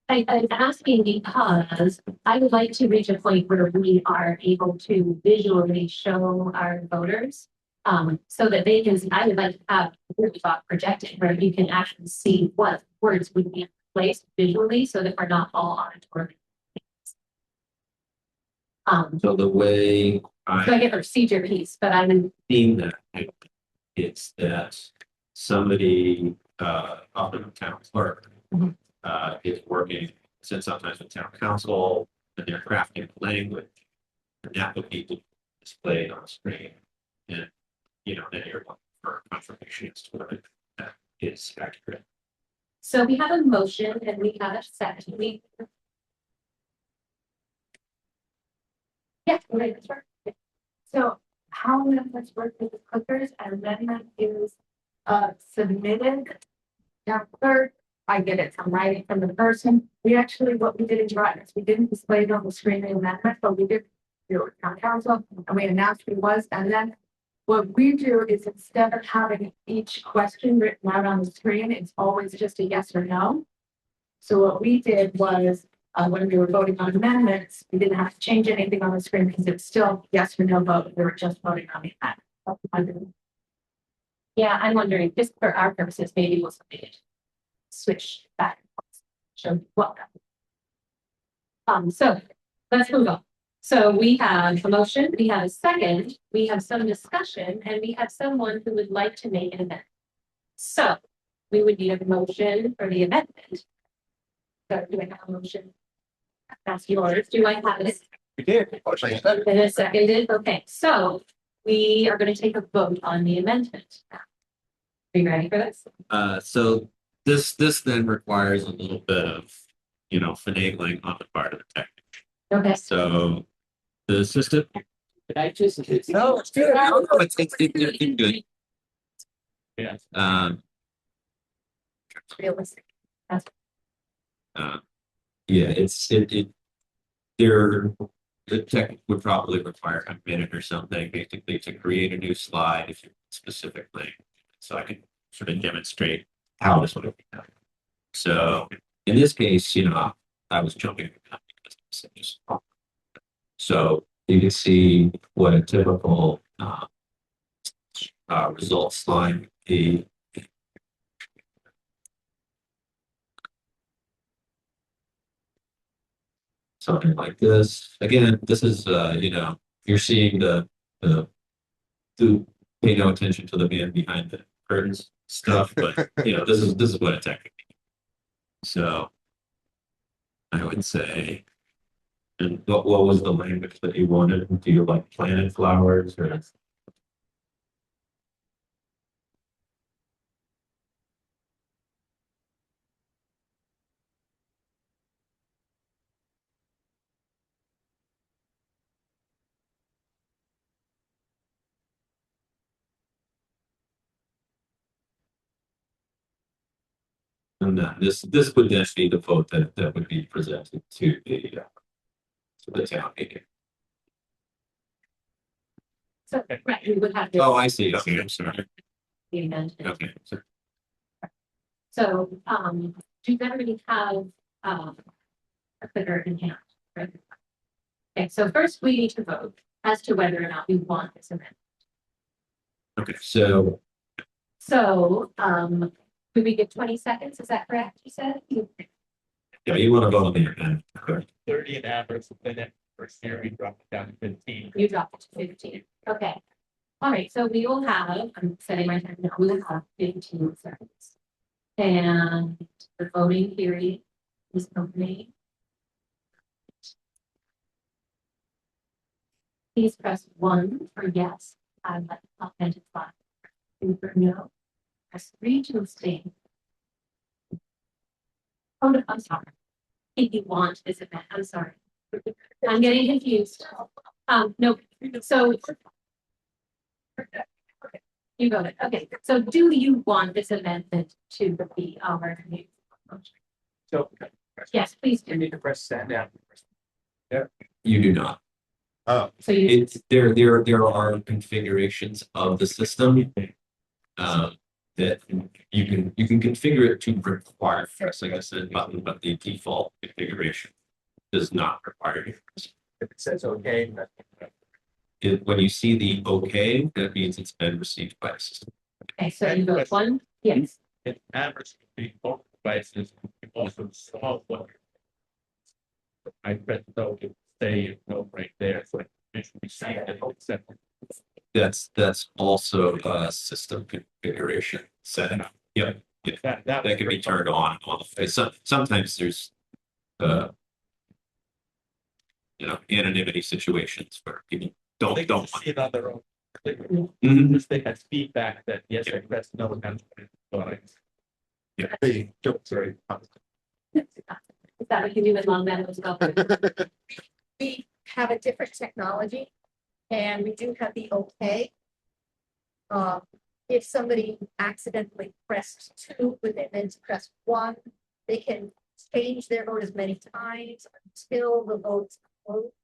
I'm asking because I would like to reach a point where we are able to visually show our voters. So that they can, I would like to have a word doc projected where you can actually see what words would be placed visually so that we're not all auditory. So the way So I get the procedure piece, but I'm, seen that it's that somebody, often a town clerk, Mhm. is working So sometimes with town council, and they're crafting language, and that would be displayed on the screen. And, you know, then you're looking for confirmation as to whether that is accurate. So we have a motion and we have a second. Yeah, right, that's right. So how amendments work with the clickers, an amendment is submitted. Now, third, I get it from writing from the person. We actually, what we did in Groton is we didn't display it on the screen the amendment, but we did do it town council and we announced who was. And then what we do is instead of having each question written out on the screen, it's always just a yes or no. So what we did was when we were voting on amendments, we didn't have to change anything on the screen because it's still yes or no vote. We were just voting on the amendment. Yeah, I'm wondering, just for our purposes, maybe we'll switch back. Show what. So let's move on. So we have a motion, we have a second, we have some discussion, and we have someone who would like to make an amendment. So we would need a motion for the amendment. So do I have a motion? That's yours. Do I have it? We did. Motion is second. And a seconded. Okay, so we are going to take a vote on the amendment. Are you ready for this? So this then requires a little bit of, you know, finagling on the part of the tech. Okay. So the assistant. But I just. No, it's good. No, it's good. Yeah. Realistic. Yeah, the tech would probably require a minute or something, basically, to create a new slide if you specifically. So I can sort of demonstrate how this would be done. So in this case, you know, I was jumping. So you can see what a typical results line would be. Something like this. Again, this is, you know, you're seeing the, pay no attention to the man behind the curtains stuff, but, you know, this is what a tech. So I would say, and what was the language that you wanted? Do you like planted flowers or? And this would then be the vote that would be presented to the town meeting. So, right, we would have to. Oh, I see. Okay, I'm sorry. The amendment. Okay. So, do you already have, a clicker in hand, right? Okay, so first we need to vote as to whether or not we want this amendment. Okay, so So, could we get 20 seconds? Is that correct? You said? yeah, you want to vote on the amendment. Okay. 30 an average, then that first year we dropped it down to 15. You dropped it to 15. Okay. All right, so we will have, I'm setting my time now, we will have 15 seconds. And the voting period is opening. Please press 1 for yes. I'd like to identify. 2 for no. Press 3 to abstain. Oh, no, I'm sorry. If you want this event, I'm sorry. I'm getting confused. No, so. You got it. Okay, so do you want this amendment to be our new motion? So Yes, please we do. need to press that now. You do not. Oh, So you, It's there are configurations of the system. That you can configure it to require pressing a send button, but the default configuration does not require you. if it says okay, When you see the okay, that means it's been received by the system. okay, so you vote 1, yes. It average between both devices, you also solve what. I read though, it say no right there, so it should be saying that except. That's also a system configuration setting. Yep, That that can be turned on and off. Sometimes there's anonymity situations where people They don't can want. see it on their own. Mhm. Just they has feedback that, yes, I pressed no, and Yeah. they don't, sorry. Is that what you do with Long Meadow as well? We have a different technology and we do have the okay. If somebody accidentally pressed two when they meant to press one, they can change their vote as many times until the vote's closed.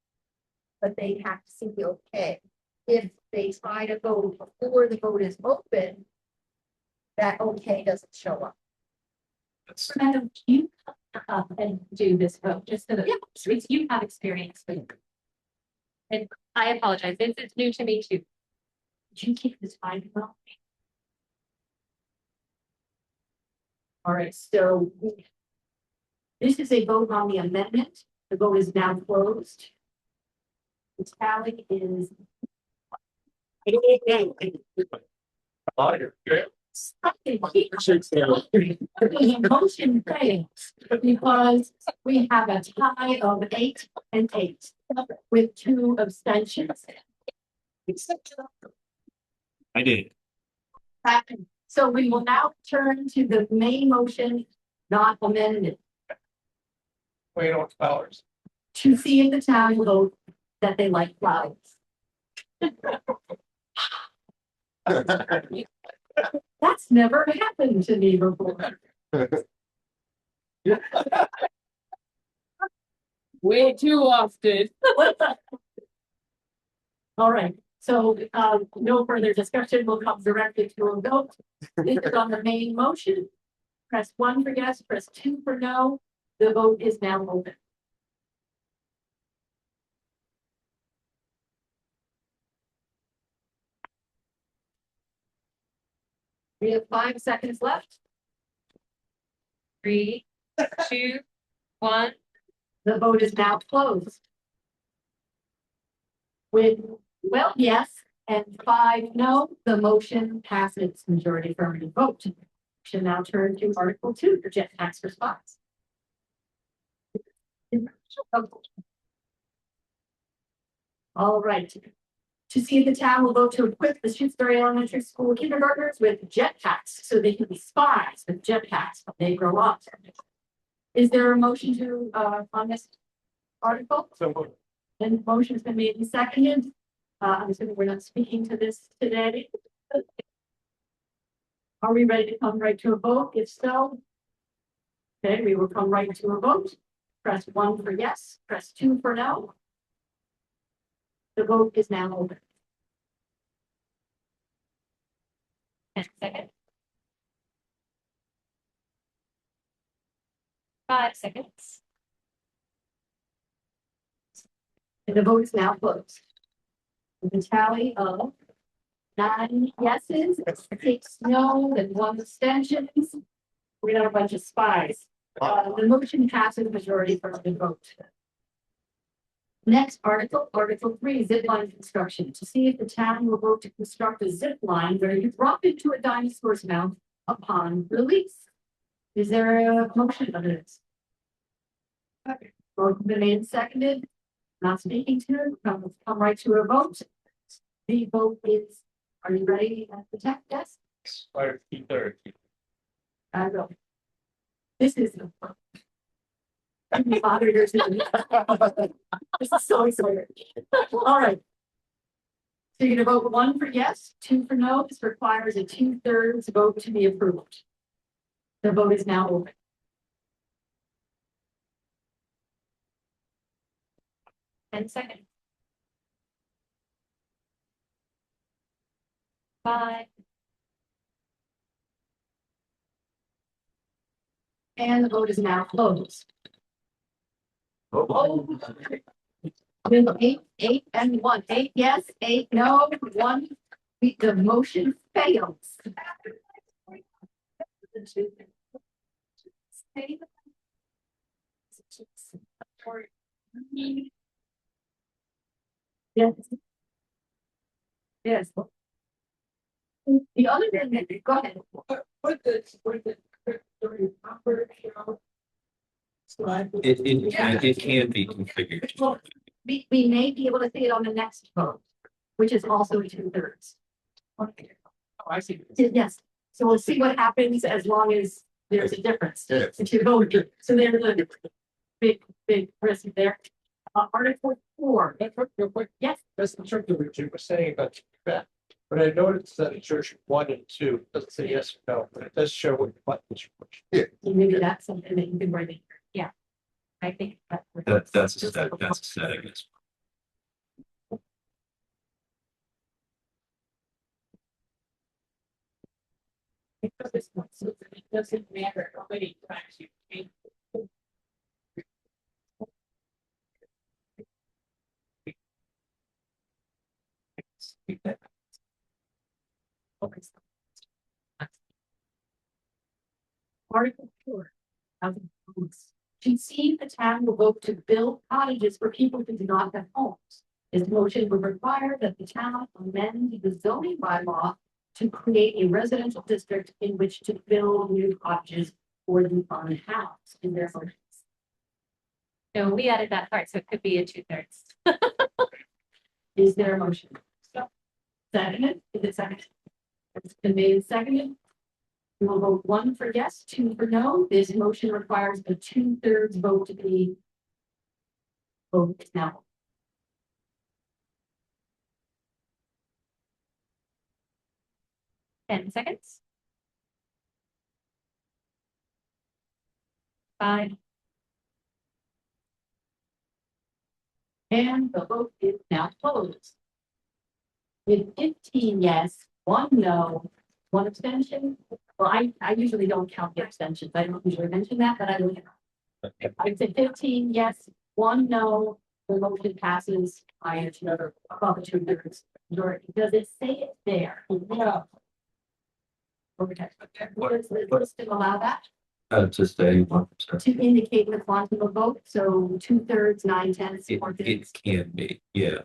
But they have to see the okay. If they try to vote before the vote is open, that okay doesn't show up. That's Madam, you come up and do this vote, just so that you have experience with. And I apologize, this is new to me too. Did you keep this fine? All right, so this is a vote on the amendment. The vote is now closed. The tally is the motion fails because we have a tie of 8 and 8 with 2 abstentions. I did. So we will now turn to the main motion, not amended, Wait on flowers. to see if the town vote that they like flowers. That's never happened to me before. Way too often. All right, so no further discussion will come directly to a vote. This is on the main motion. Press 1 for yes, press 2 for no. The vote is now open. We have 5 seconds left. 3, 2, 1. The vote is now closed. With 12 yes and 5 no, the motion passes majority affirmative vote. Should now turn to Article 2 for jet tax response. All right. To see if the town will vote to equip the Shutesbury Elementary School kindergartners with jetpacks so they can be spies with jetpacks when they grow up. Is there a motion to on this article? So And motion's been made and seconded. I'm assuming we're not speaking to this today. Are we ready to come right to a vote? If so. Okay, we will come right to a vote. Press 1 for yes, press 2 for no. The vote is now open. 10 seconds. 5 seconds. And the vote is now closed. With a tally of 9 yeses, 6 no, and 1 abstention. We got a bunch of spies. The motion passes majority for the vote. Next article, Article 3, zip line construction. To see if the town will vote to construct a zip line where you drop into a dinosaur's mouth upon release. Is there a motion on this? Vote been made and seconded. Not speaking to it, come right to a vote. The vote is, are you ready at the tech desk? Fire key third. I will. This is. Auditors. This is so exciting. All right. So you're gonna vote 1 for yes, 2 for no. This requires a 2/3 vote to be approved. The vote is now open. Ten seconds. 5. And the vote is now closed. Oh. With 8 and 1, 8 yes, 8 no, 1, the motion fails. Yes. Yes. The other thing, go ahead. What the, It can be configured. Well, we may be able to see it on the next vote, which is also 2/3. Oh, I see. Yes, so we'll see what happens as long as there's a difference. Yes. If you vote, so there's a big risk there. Article 4, Real quick, yes, that's in terms of what you were saying about that. But I noticed that in church 1 and 2, it doesn't say yes or no, but it does show what the buttons are pushed. maybe that's something that you can bring in. Yeah. I think That's a setting. Because it's not so that it doesn't matter how many times you change. Article 4. Housing codes. To see the town will vote to build cottages for people who do not have homes. This motion would require that the town amend the zoning bylaw to create a residential district in which to build new cottages for the unhoused in their motions. No, we added that part, so it could be a 2/3. Is there a motion? Seconded, is it seconded? It's been made and seconded. We will vote 1 for yes, 2 for no. This motion requires a 2/3 vote to be voted now. Ten seconds. 5. And the vote is now closed. With 15 yes, 1 no, 1 abstention. Well, I usually don't count the abstentions. I don't usually mention that, but I will. I'd say 15 yes, 1 no, the motion passes by another above 2/3 majority. Does it say it there? Yeah. Okay. Does the system allow that Just a 1%. to indicate the quantum of vote? So 2/3, 9/10, It 4/5. can be, yeah.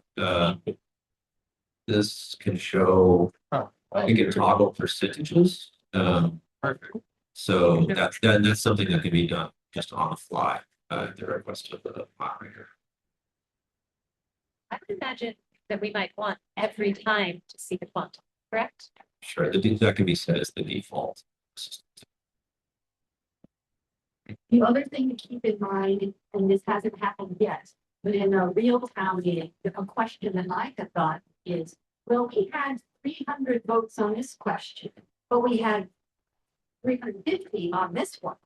This can show, you can toggle percentages. Perfect. So that's something that can be done just on the fly, at the request of the moderator. I would imagine that we might want every time to see the quantum, correct? Sure, that can be set as the default. The other thing to keep in mind, and this hasn't happened yet, but in a real town meeting, a question that I have thought is, well, we had 300 votes on this question, but we had 350 on this one.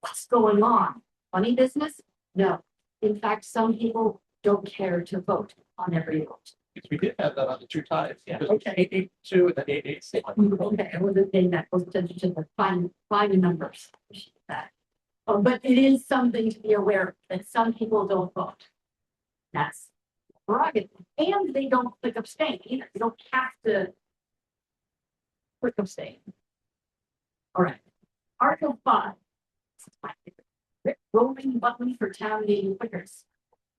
What's going on? Funny business? No. In fact, some people don't care to vote on every vote. Because we did have that on the 2 times. Yeah. Because Okay. 882 and then 886. Okay, I wasn't saying that goes to the fine the numbers. That. But it is something to be aware of, that some people don't vote. That's prerogative, and they don't click abstain either. You don't have to click abstain. All right, Article 5. This is my favorite. Rolling button for town meeting clickers.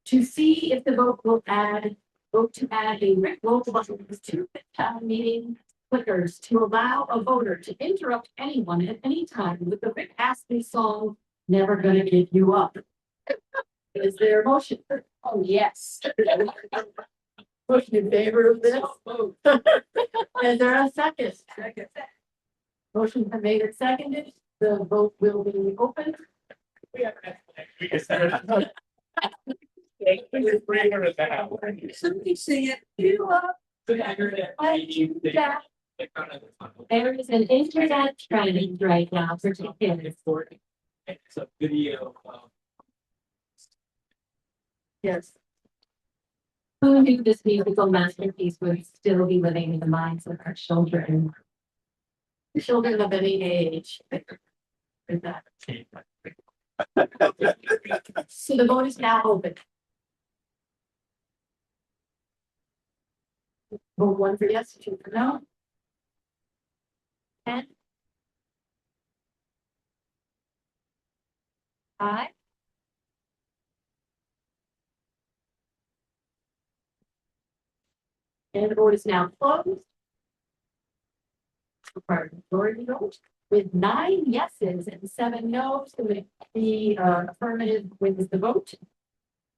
To see if the vote to add a Rick roll button to the town meeting clickers to allow a voter to interrupt anyone at any time with the Rick Astley song, Never Gonna Give You Up. Is there a motion? Oh, yes. Motion in favor of this? Is there a second? Second. Motion been made and seconded. The vote will be open. Somebody say it. You up. There is an internet trend right now for kids. It's a video of Yes. Who knew this musical masterpiece would still be living in the minds of our children? Children of any age. Is that? So the vote is now open. Vote 1 for yes, 2 for no. 10. 5. And the vote is now closed. Required majority vote. With 9 yeses and 7 noes, the affirmative wins the vote.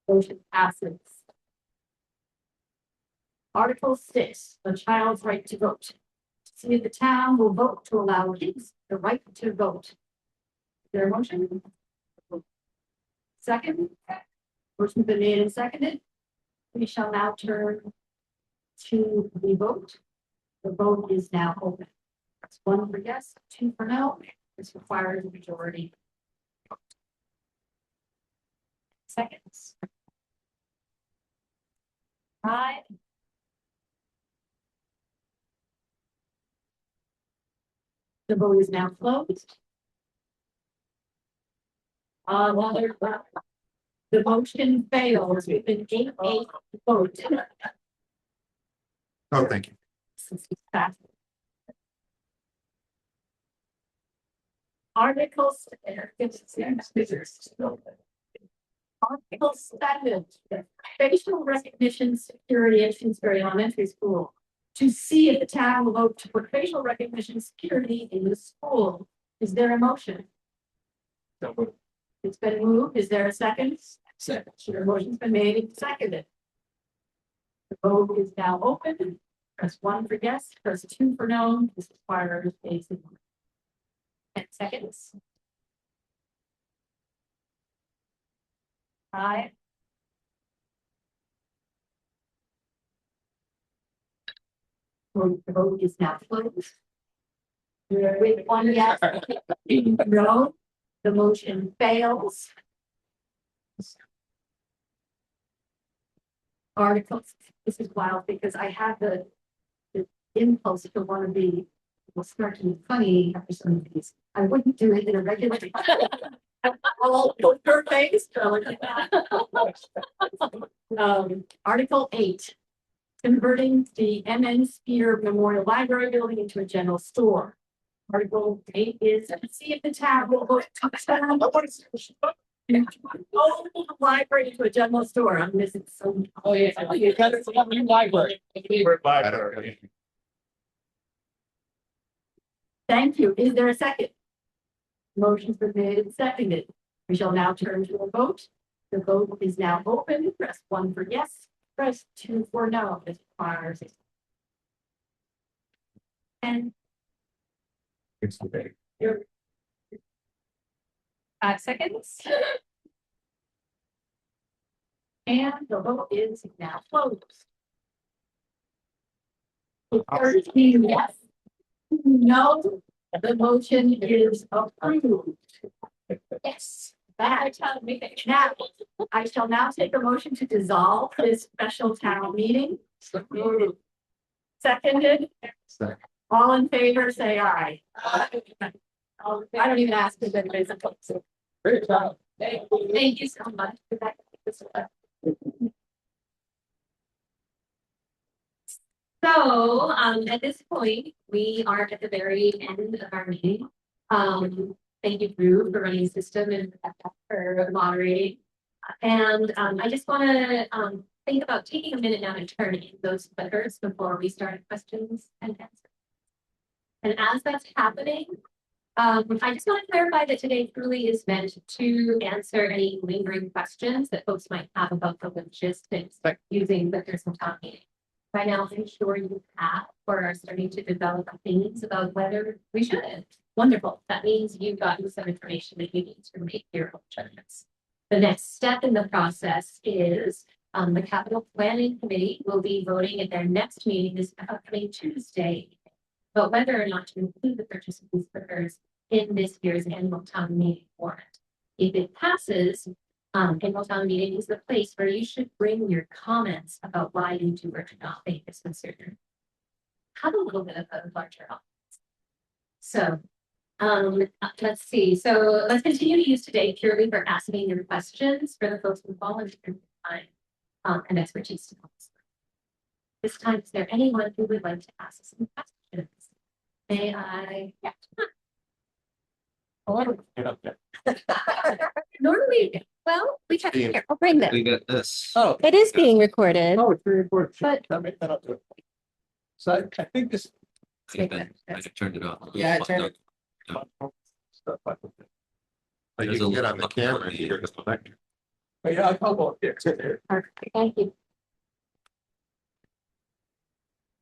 Motion passes. Article 6, the child's right to vote. See if the town will vote to allow kids the right to vote. Is there a motion? Second? Motion's been made and seconded. We shall now turn to the vote. The vote is now open. That's 1 for yes, 2 for no. This requires a majority. Seconds. 5. The vote is now closed. The motion fails with an 8-8 vote. Oh, thank you. Articles. Article 7, facial recognition security at Shrewsbury Elementary School. To see if the town will vote to put facial recognition security in the school. Is there a motion? It's been moved. Is there a second? Second. Your motion's been made and seconded. The vote is now open. Press 1 for yes, press 2 for no. This requires a 10 seconds. 5. The vote is now closed. With 1 yes, no, the motion fails. Articles, this is wild because I have the impulse to want to be, well, snarky, funny after some of these. I wouldn't do it in a regular. All her face. Article 8. Converting the MN Spear Memorial Library building into a general store. Article 8 is to see if the town will vote to expand the library into a general store. I'm missing some. Oh, yeah, you got it, a new library. Thank you. Is there a second? Motion's been made and seconded. We shall now turn to a vote. The vote is now open. Press 1 for yes, press 2 for no. This requires 10 It's the day. 5 seconds. And the vote is now closed. 13 yes. No, the motion is approved. Yes. That now, I shall now take a motion to dissolve this special town meeting. Seconded. Second. All in favor, say aye. I don't even ask if anybody's opposed. Great job. Thank you so much for that. So, at this point, we are at the very end of our meeting. Thank you, Drew, for running the system and for moderating. And I just want to think about taking a minute now to turn in those clickers before we start questions and answers. And as that's happening, I just want to clarify that today truly is meant to answer any lingering questions that folks might have about the logistics using clickers and town meeting. By now, I'm sure you have or are starting to develop opinions about whether we should. Wonderful. That means you've gotten some information that you need to make your own judgments. The next step in the process is the capital planning committee will be voting at their next meeting this upcoming Tuesday about whether or not to include the purchase of these clickers in this year's annual town meeting warrant. If it passes, annual town meeting is the place where you should bring your comments about why you do or do not think this considered. Have a little bit of a larger audience. So let's see. So let's continue to use today purely for asking your questions for the folks who volunteer time and expertise to help us. This time, is there anyone who would like to ask some questions? May I? Yeah. Normally, well, we have here, I'll bring this. We got this. Oh, It is being recorded. oh, it's very important. But- I'll make that up to it. So I think this, I turned it off. Yeah, I turned it- Stuff like that. But you can get on the camera here. But yeah, I'll go there. Perfect, thank you.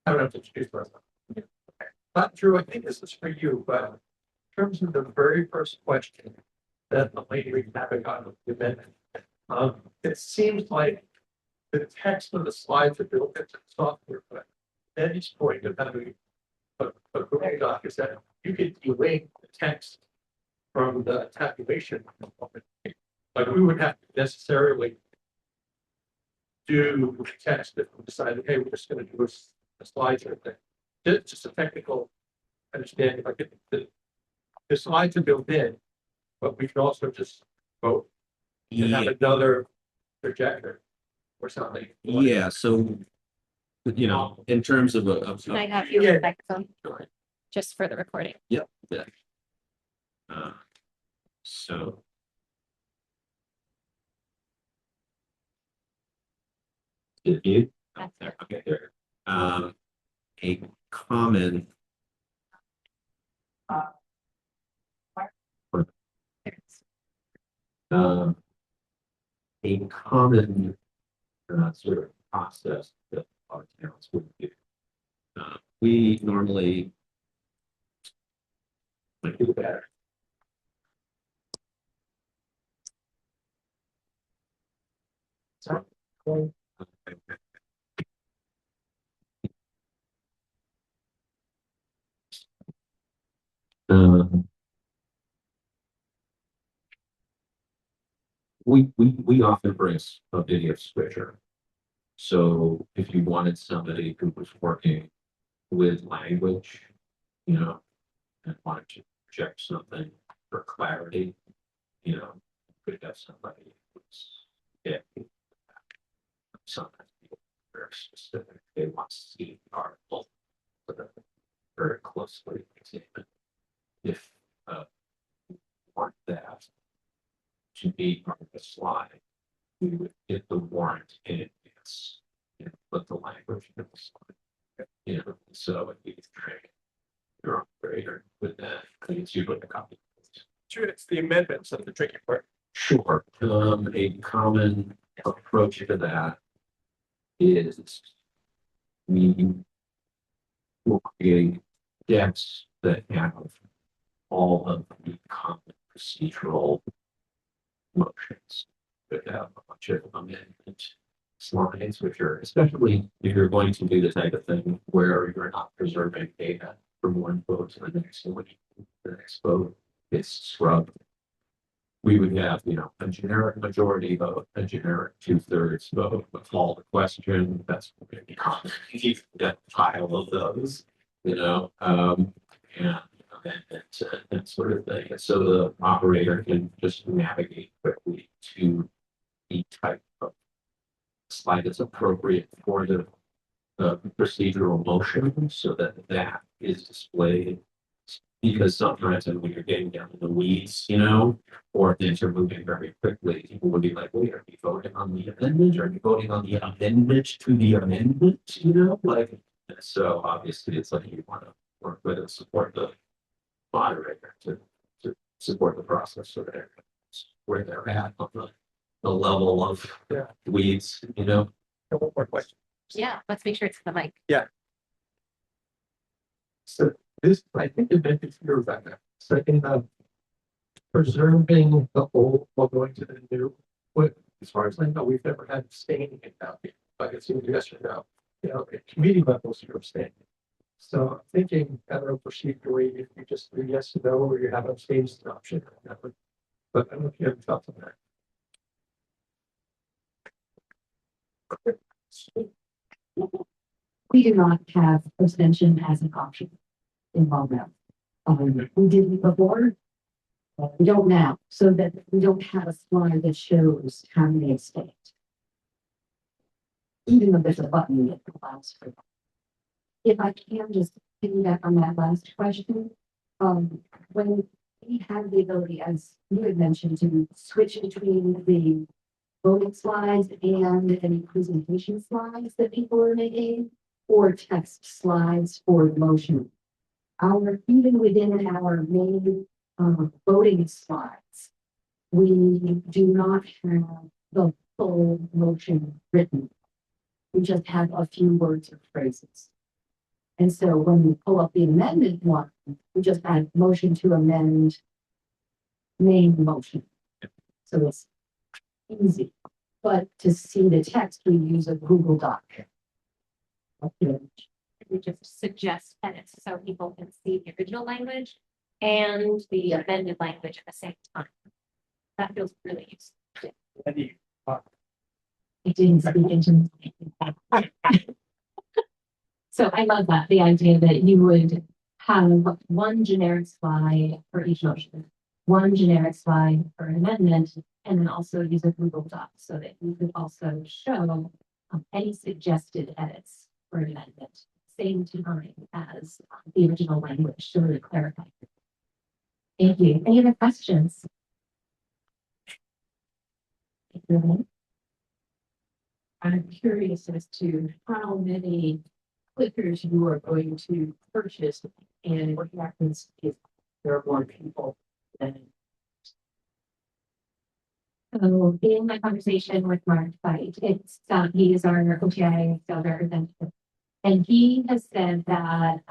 I don't have to introduce myself. Drew, I think this is for you, but in terms of the very first question that the lady we haven't gotten the amendment, it seems like the text of the slides are built into the software, but Eddie's point of having a Google Doc is that you could delink the text from the tabulation component. Like we would have to necessarily do the text if we decided, hey, we're just gonna do a slide or thing. Just a technical understanding, like the slides are built in, but we could also just vote and have another projector or something. Yeah, so, you know, in terms of Can I have your Yeah. microphone just for the recording? yeah. So. Did you? That's There, okay, there. A common. A common sort of process that our towns would do. We normally might do better. So, um, we often bring a video switcher. So if you wanted somebody who was working with language, you know, and wanted to project something for clarity, you know, could have somebody who's, yeah. Sometimes people are very specific, they want to see the article. So that they're very closely examined. If you want that to be part of the slide, we would get the warrant in advance and put the language in the slide. You know, so if you train your operator with that, it's usually a copy. Sure, it's the amendments of the tricky part. Sure. A common approach to that is we will create decks that have all of the common procedural motions that have a bunch of amendment slides, which are especially if you're going to do the type of thing where you're not preserving data from one vote to the next one, the next vote is scrubbed. We would have, you know, a generic majority vote, a generic 2/3 vote, a call to question. That's going to be common. That pile of those, you know, and that sort of thing. And so the operator can just navigate quickly to the type of slide that's appropriate for the procedural motion, so that that is displayed. Because sometimes when you're getting down in the weeds, you know, or things are moving very quickly, people would be like, wait, are you voting on the amendment? Are you voting on the amendment to the amendment? You know, like, so obviously it's like you want to work with and support the moderator to support the process so that where they're at on the level of weeds, you know. One more question. Yeah, let's make sure it's the mic. So this, I think it meant it's your Rebecca, second preserving the old while going to the new. What, as far as I know, we've never had staying in that, like it's either yes or no, you know, at committee levels you're abstaining. So I'm thinking, I don't know, procedurally, if you just do yes or no, or you have abstain as an option, or whatever. But I don't know if you have thoughts on that. We do not have abstention as an option in Walnut. We did it before. We don't now, so that we don't have a slide that shows how many abstained. Even though there's a button that allows for that. If I can just piggyback on that last question, when we have the ability, as you had mentioned, to switch between the voting slides and any presentation slides that people are making, or text slides for the motion. even within our main, voting slots, we do not have the full motion written. We just have a few words or phrases. And so when we pull up the amended one, we just add motion to amend main motion. So it's easy, but to see the text, we use a Google Doc. Okay. We just suggest edits so people can see the original language and the amended language at the same time. That feels really useful. It didn't speak into. So I love that, the idea that you would have one generic slide for each motion, one generic slide for an amendment, and then also use a Google Doc so that you could also show any suggested edits for an amendment, same time as the original language to really clarify. Thank you. Any other questions? Thank you. I'm curious as to how many clickers you are going to purchase and what happens if there are more people than. So in my conversation with Mark Fight, he is our OTI sales representative. And he has said that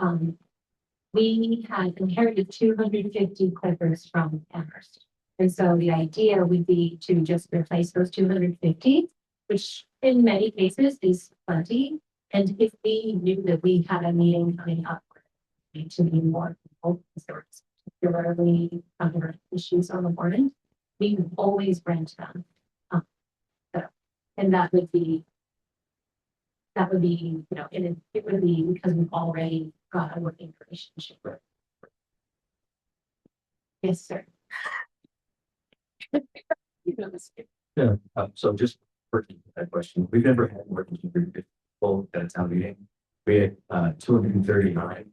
we had inherited 250 clickers from Amherst. And so the idea would be to just replace those 250, which in many cases is plenty. And if we knew that we had a meeting coming up, to be more people, particularly under issues on the morning, we would always rent them. And that would be, you know, and it would be because we've already got a working relationship with. Yes, sir. You know, this. Yeah, so just for that question, we've never had more than 250 people at a town meeting. We had 239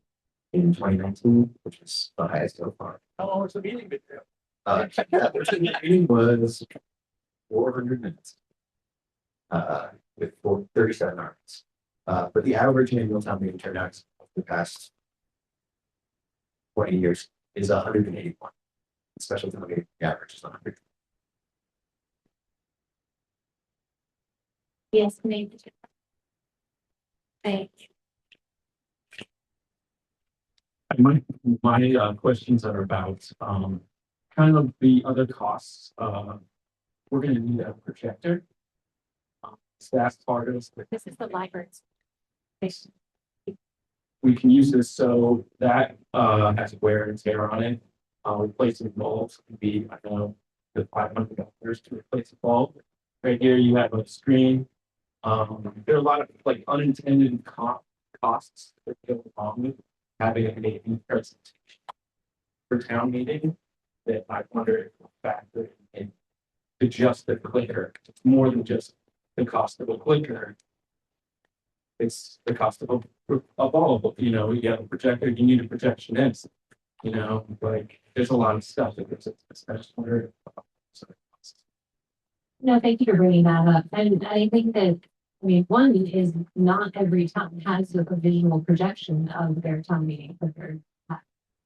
in 2019, which is the highest so far. How long was the meeting been there? The meeting was 400 minutes. With 37 articles. But the average annual town meeting turnout of the past 20 years is 181. Special town meeting, the average is 100. Yes, maybe. Thank you. My questions are about kind of the other costs. We're gonna need a projector. Staff part of it. This is the library. We can use this so that has wear and tear on it. Replacing bulbs could be, I don't know, the $500 to replace a bulb. Right here you have a screen. There are a lot of like unintended costs that go along with having a meeting presentation for town meeting that I wonder if we'll factor in to just the clicker. It's more than just the cost of a clicker. It's the cost of a bulb, you know, you have a projector, you need a projectionist, you know, like there's a lot of stuff that goes into this. I just wonder. No, thank you for bringing that up. And I think that, I mean, one is not every town has a visual projection of their town meeting.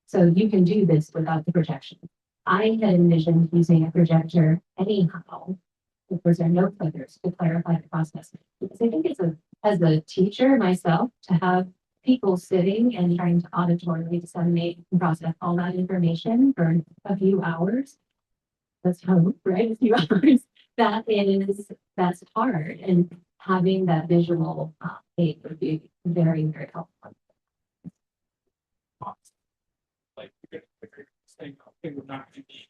So you can do this without the projection. I had envisioned using a projector anyhow, if there are no clickers, to clarify the process. Because I think as a teacher myself, to have people sitting and trying to auditorily disseminate and process all that information for a few hours. That's how, right? A few hours. That's hard. And having that visual aid would be very, very helpful. Like, saying, okay, we're not going to be,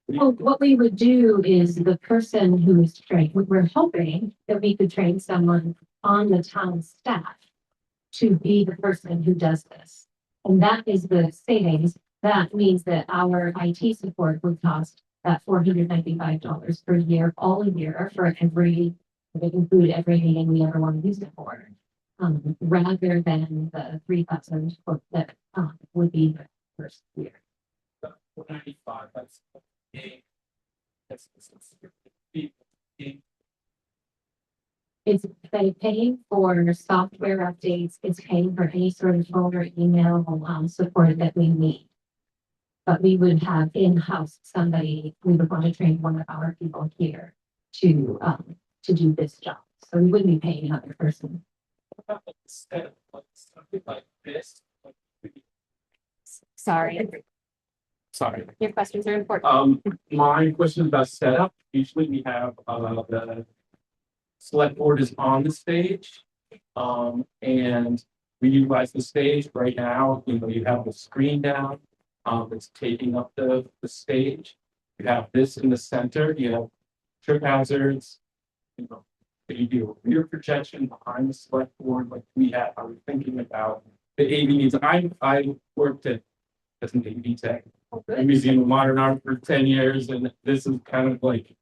Well, what we would do is the person who is trained, we're hoping that we could train someone on the town staff to be the person who does this. And that is the savings. That means that our IT support would cost that $495 per year, all year for every, they include every meeting we ever want to use it for. Rather than the 3,000 that would be the first year. 495, that's It's say paying for software updates is paying for any sort of phone or email support that we need. But we would have in-house somebody, we would want to train one of our people here to do this job. So we wouldn't be paying another person. Instead of like something like this. Sorry, Sorry. your questions are important. My question about setup, usually we have, the select board is on the stage. And we utilize the stage right now, you know, you have the screen down, it's taking up the stage. You have this in the center, you have trip hazards, you know, you do a rear projection behind the select board, like we have, are we thinking about the AV needs? I worked as an AV tech. The Museum of Modern Art for 10 years, and this is kind of like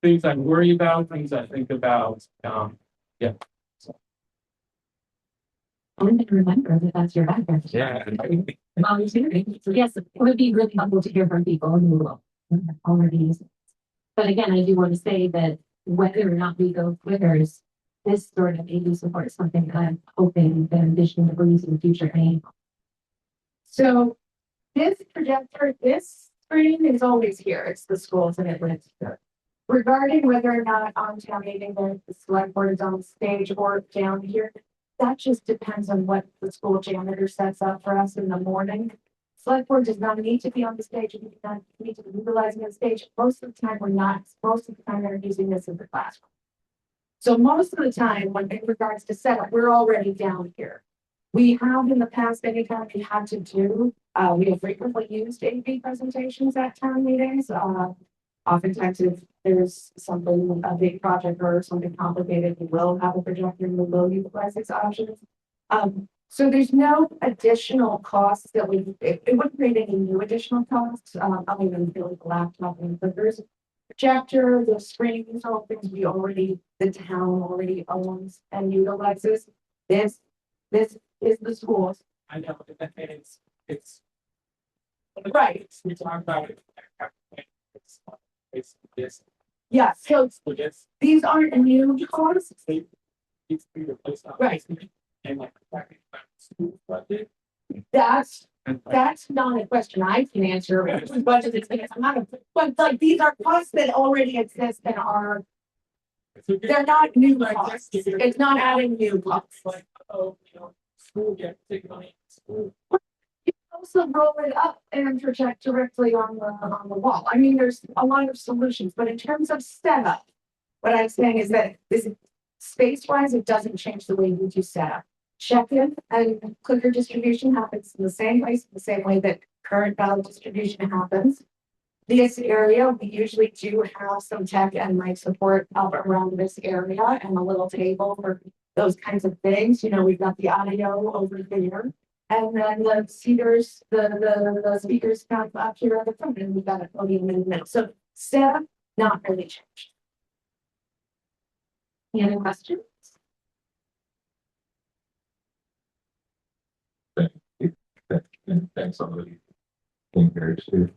things I worry about, things I think about. Yeah. I'm going to remember that that's your background. Yeah. Volunteering. So yes, it would be really helpful to hear from people who already use it. But again, I do want to say that whether or not we go Twitters, this sort of AV support is something that I'm hoping that envisioning that we're using in the future. So this projector, this screen is always here. It's the schools and it lives here. Regarding whether or not on town meeting the select board is on stage or down here, that just depends on what the school janitor sets up for us in the morning. Select board does not need to be on the stage. We do not need to be utilizing the stage. Most of the time, we're not. Most of the time, they're using this in the classroom. So most of the time, when in regards to setup, we're already down here. We have in the past, anytime we had to do, we have frequently used AV presentations at town meetings. Oftentimes, if there's something, a big project or something complicated, we will have a projector and we will utilize these options. So there's no additional costs that it wouldn't create any new additional costs, other than the laptop, but there's a projector, the screens, all things the town already owns and utilizes. This is the schools. I know, and it's. Right. We talk about it. It's this. Yeah, so It's these aren't new costs. they needs to be replaced. Right. And like talking about school budget. That's and like, That's not a question I can answer, which is budget expense. I'm not, but like, these are costs that already exist and they're not new costs. It's not adding new costs. like, oh, you know, school get take money, school. Also roll it up and project directly on the wall. I mean, there's a lot of solutions, but in terms of setup, what I'm saying is that this space wise, it doesn't change the way we do setup. Check-in and clicker distribution happens in the same place, the same way that current ballot distribution happens. This area, we usually do have some tech and mic support up around this area and a little table for those kinds of things. You know, we've got the audio over there. And then the speakers, the speakers kind of up here at the front, and we've got a podium in the middle. So setup, not really changed. Any other questions? And thanks on the thing here too.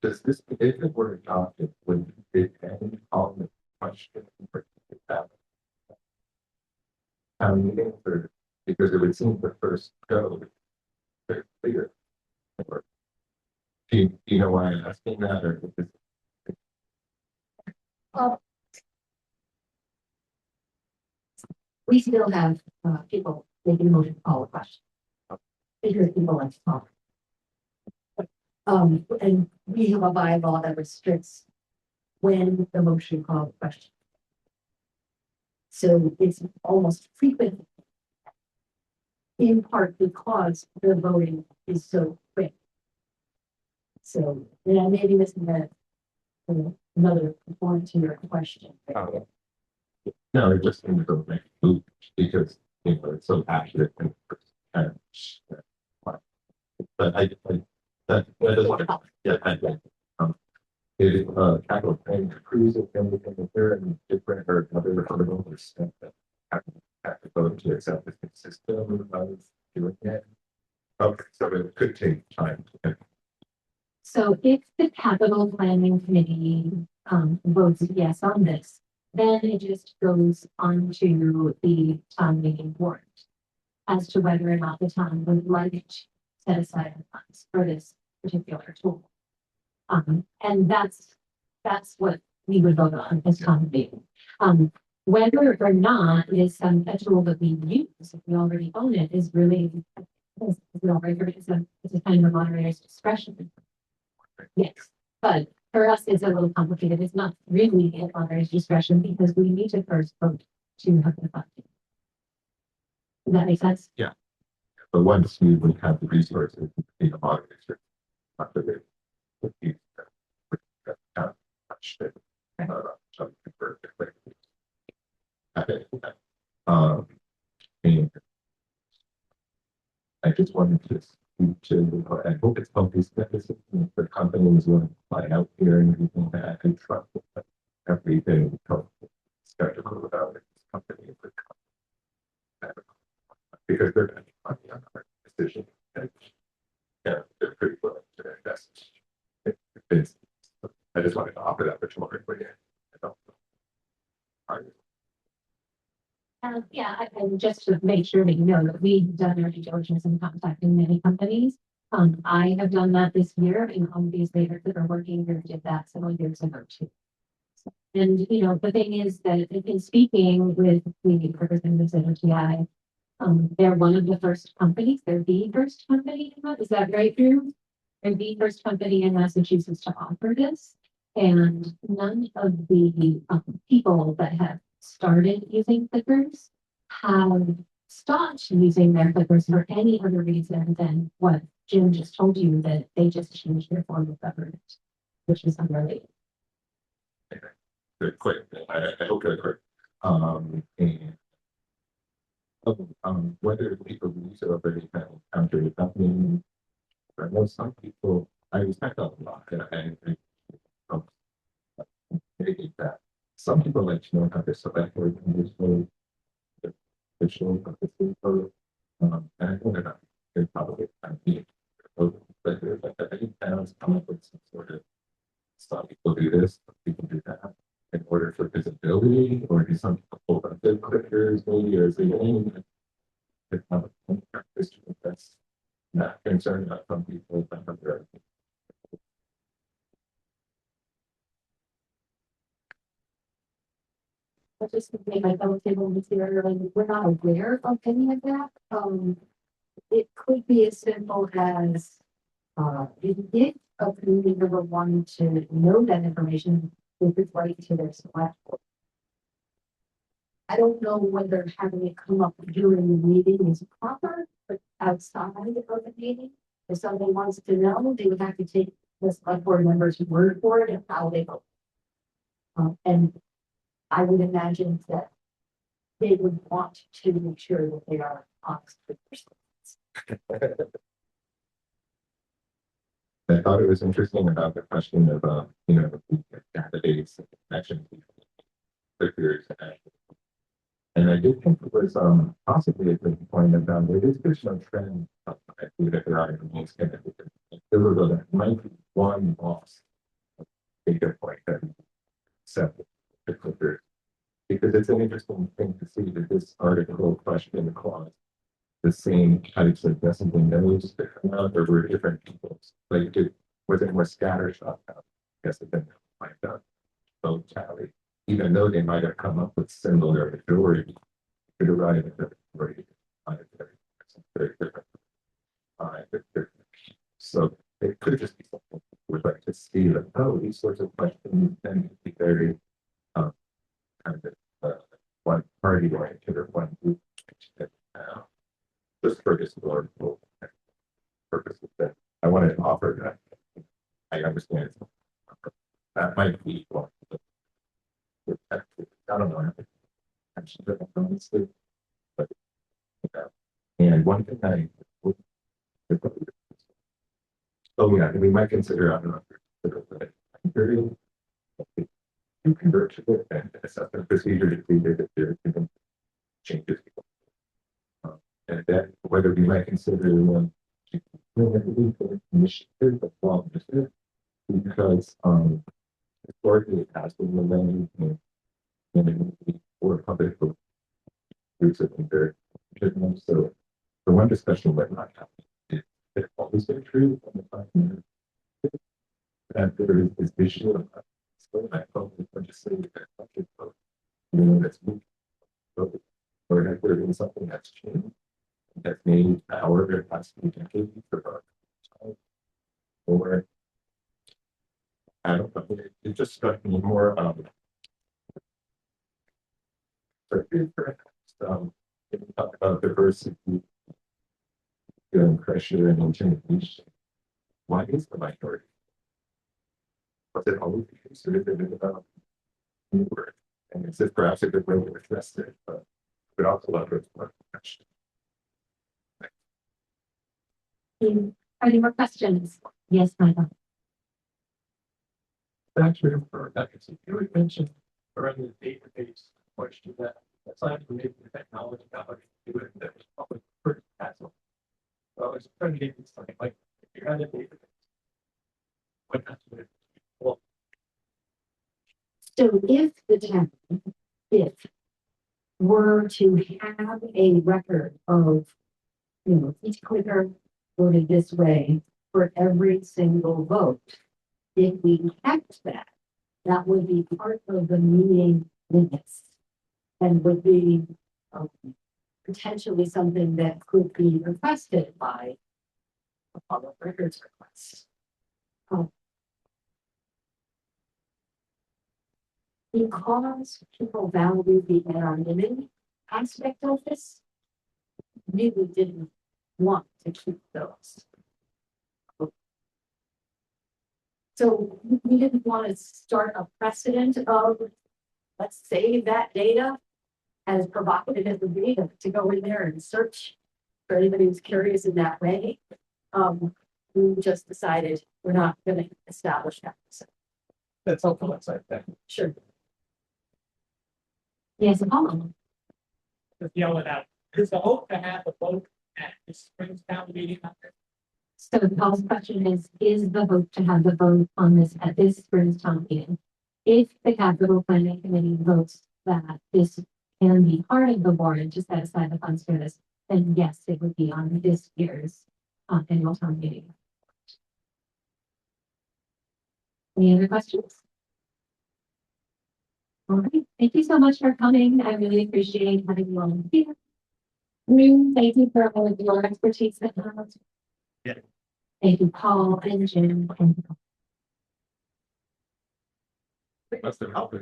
Does this, if it were adopted, would it end on the question? Meeting for, because it would seem the first go. Very clear. Or, do you know why I'm asking that, or? Is it- We still have people making a motion to call a question. Because people like to talk. And we have a bylaw that restricts when the motion call a question. So it's almost frequent. In part because the voting is so quick. So, yeah, maybe this is another point to your question. No, it just seems to make moves because, you know, it's so accurate and but that doesn't, yeah, is capital planning crews of everything there and different or other owners that have to vote to accept this system of doing it. Okay, so it could take time. So if the capital planning committee votes yes on this, then it just goes onto the town meeting warrant as to whether or not the town would like to set aside funds for this particular tool. And that's what we would vote on as town meeting. Whether or not it is a tool that we use, if we already own it, is really, it's a kind of moderator's discretion. Yes, but for us, it's a little complicated. It's not really at moderator's discretion because we need to first vote to have the funding. Does that make sense? But once you would have the resources, you know, moderators, after they. And I just wanted to speak to, I hope it's healthy skepticism for companies willing to fly out here and everything that I trust everything skeptical about it. This company would come. Because they're going to money on our decision. And, yeah, they're pretty willing to invest. It's, I just wanted to offer that for tomorrow. But yeah, I don't know. Yeah, and just to make sure that you know that we've done our due diligence in contacting many companies. I have done that this year, and obviously that are working here did that several years ago too. And you know, the thing is that in speaking with the representatives at OTI, they're one of the first companies. They're the first company. Is that right, Drew? They're the first company in Massachusetts to offer this, and none of the people that have started using clickers have stopped using their clickers for any other reason than what Jim just told you, that they just changed their form of government, which is unrelated. Very quick. I hope they're quick. And whether people use it already have encountered it happening. I know some people, I respect that a lot, and I mitigate that. Some people like to know how to select or use the official of the info. And I know they're probably kind of neat. But there's like I think towns come up with some sort of some people do this, some people do that in order for visibility, or do some people pull up their clickers maybe, or is it anything that's not concerned about some people that have their. I just made my fellow table material, and we're not aware of any of that. It could be as simple as, if a community member wanted to know that information, they could write to their select board. I don't know whether having it come up during the meeting is proper, but outside of the meeting, if somebody wants to know, they would have to take the select board members' word for it and how they vote. And I would imagine that they would want to make sure that they are honest with themselves. I thought it was interesting about the question of, you know, the database and connections. And I did think it was possibly a good point about there is just no trend. I think that there are remains connected. There might be one loss. Data point that separate the clicker. Because it's an interesting thing to see that this article question the clause the same types of messaging knows that come out, or were different people's, like it was it more scattershot out? I guess it didn't like that vote tally, even though they might have come up with similar majority, could arrive at the majority. Very different. So it could just be something we'd like to see that, oh, these sorts of questions tend to be very kind of one party oriented or one group. Just for historical purposes that I wanted to offer that. I understand that might be one. I don't know. But, and one thing I would, oh yeah, we might consider, I don't know, you convert to it and assess the procedure to see that there are changes. And then whether we might consider initiative of law initiative, because historically it has been the land or public groups of very so the one discussion that not happening is it's always been true on the time that there is this issue of so I felt legislative vote. That's moved. Or that there is something that's changed that's made however it has to be decades or or I don't know, it just struck me more if you talk about diversity, pressure and intimidation. Why is the minority? Was it always the case or is it about newer? And it's just perhaps a good way to address it, but also leverage more question. Any more questions? Yes, Michael. Actually, for that, you had mentioned around the database question that aside from maybe the technology, how to do it, that was probably pretty hassle. So I was trying to get this something like, if you had a database, what kind of, well, So if the town, if were to have a record of, each clicker voted this way for every single vote, if we kept that, that would be part of the meeting minutes and would be potentially something that could be requested by a public records request. Because people value the anonymity aspect of this, really didn't want to keep those. So we didn't want to start a precedent of, let's save that data, as provocative as would be to go in there and search for anybody who's curious in that way. We just decided we're not going to establish that. So, that's helpful, that's like that. sure. Yes, Apollo. Just yell it out. Is the hope to have a vote at the Springtown meeting? So Paul's question is the hope to have the vote on this at this spring's town meeting? If the capital planning committee votes that this can be part of the warrant to set aside the funds for this, then yes, it would be on this year's annual town meeting. Any other questions? All right, thank you so much for coming. I really appreciate having you all here. Thank you for all of your expertise. Yeah. Thank you, Paul and Jim. And Must have helped. I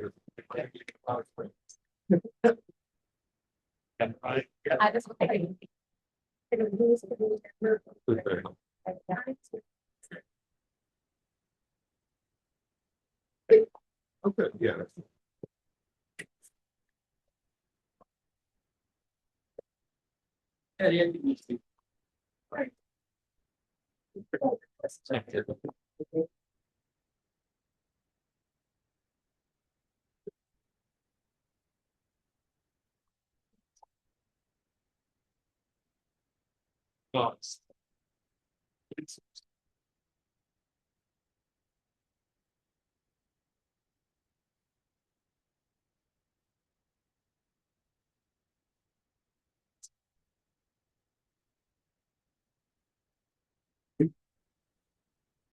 was wondering. Okay, yeah. Right. It's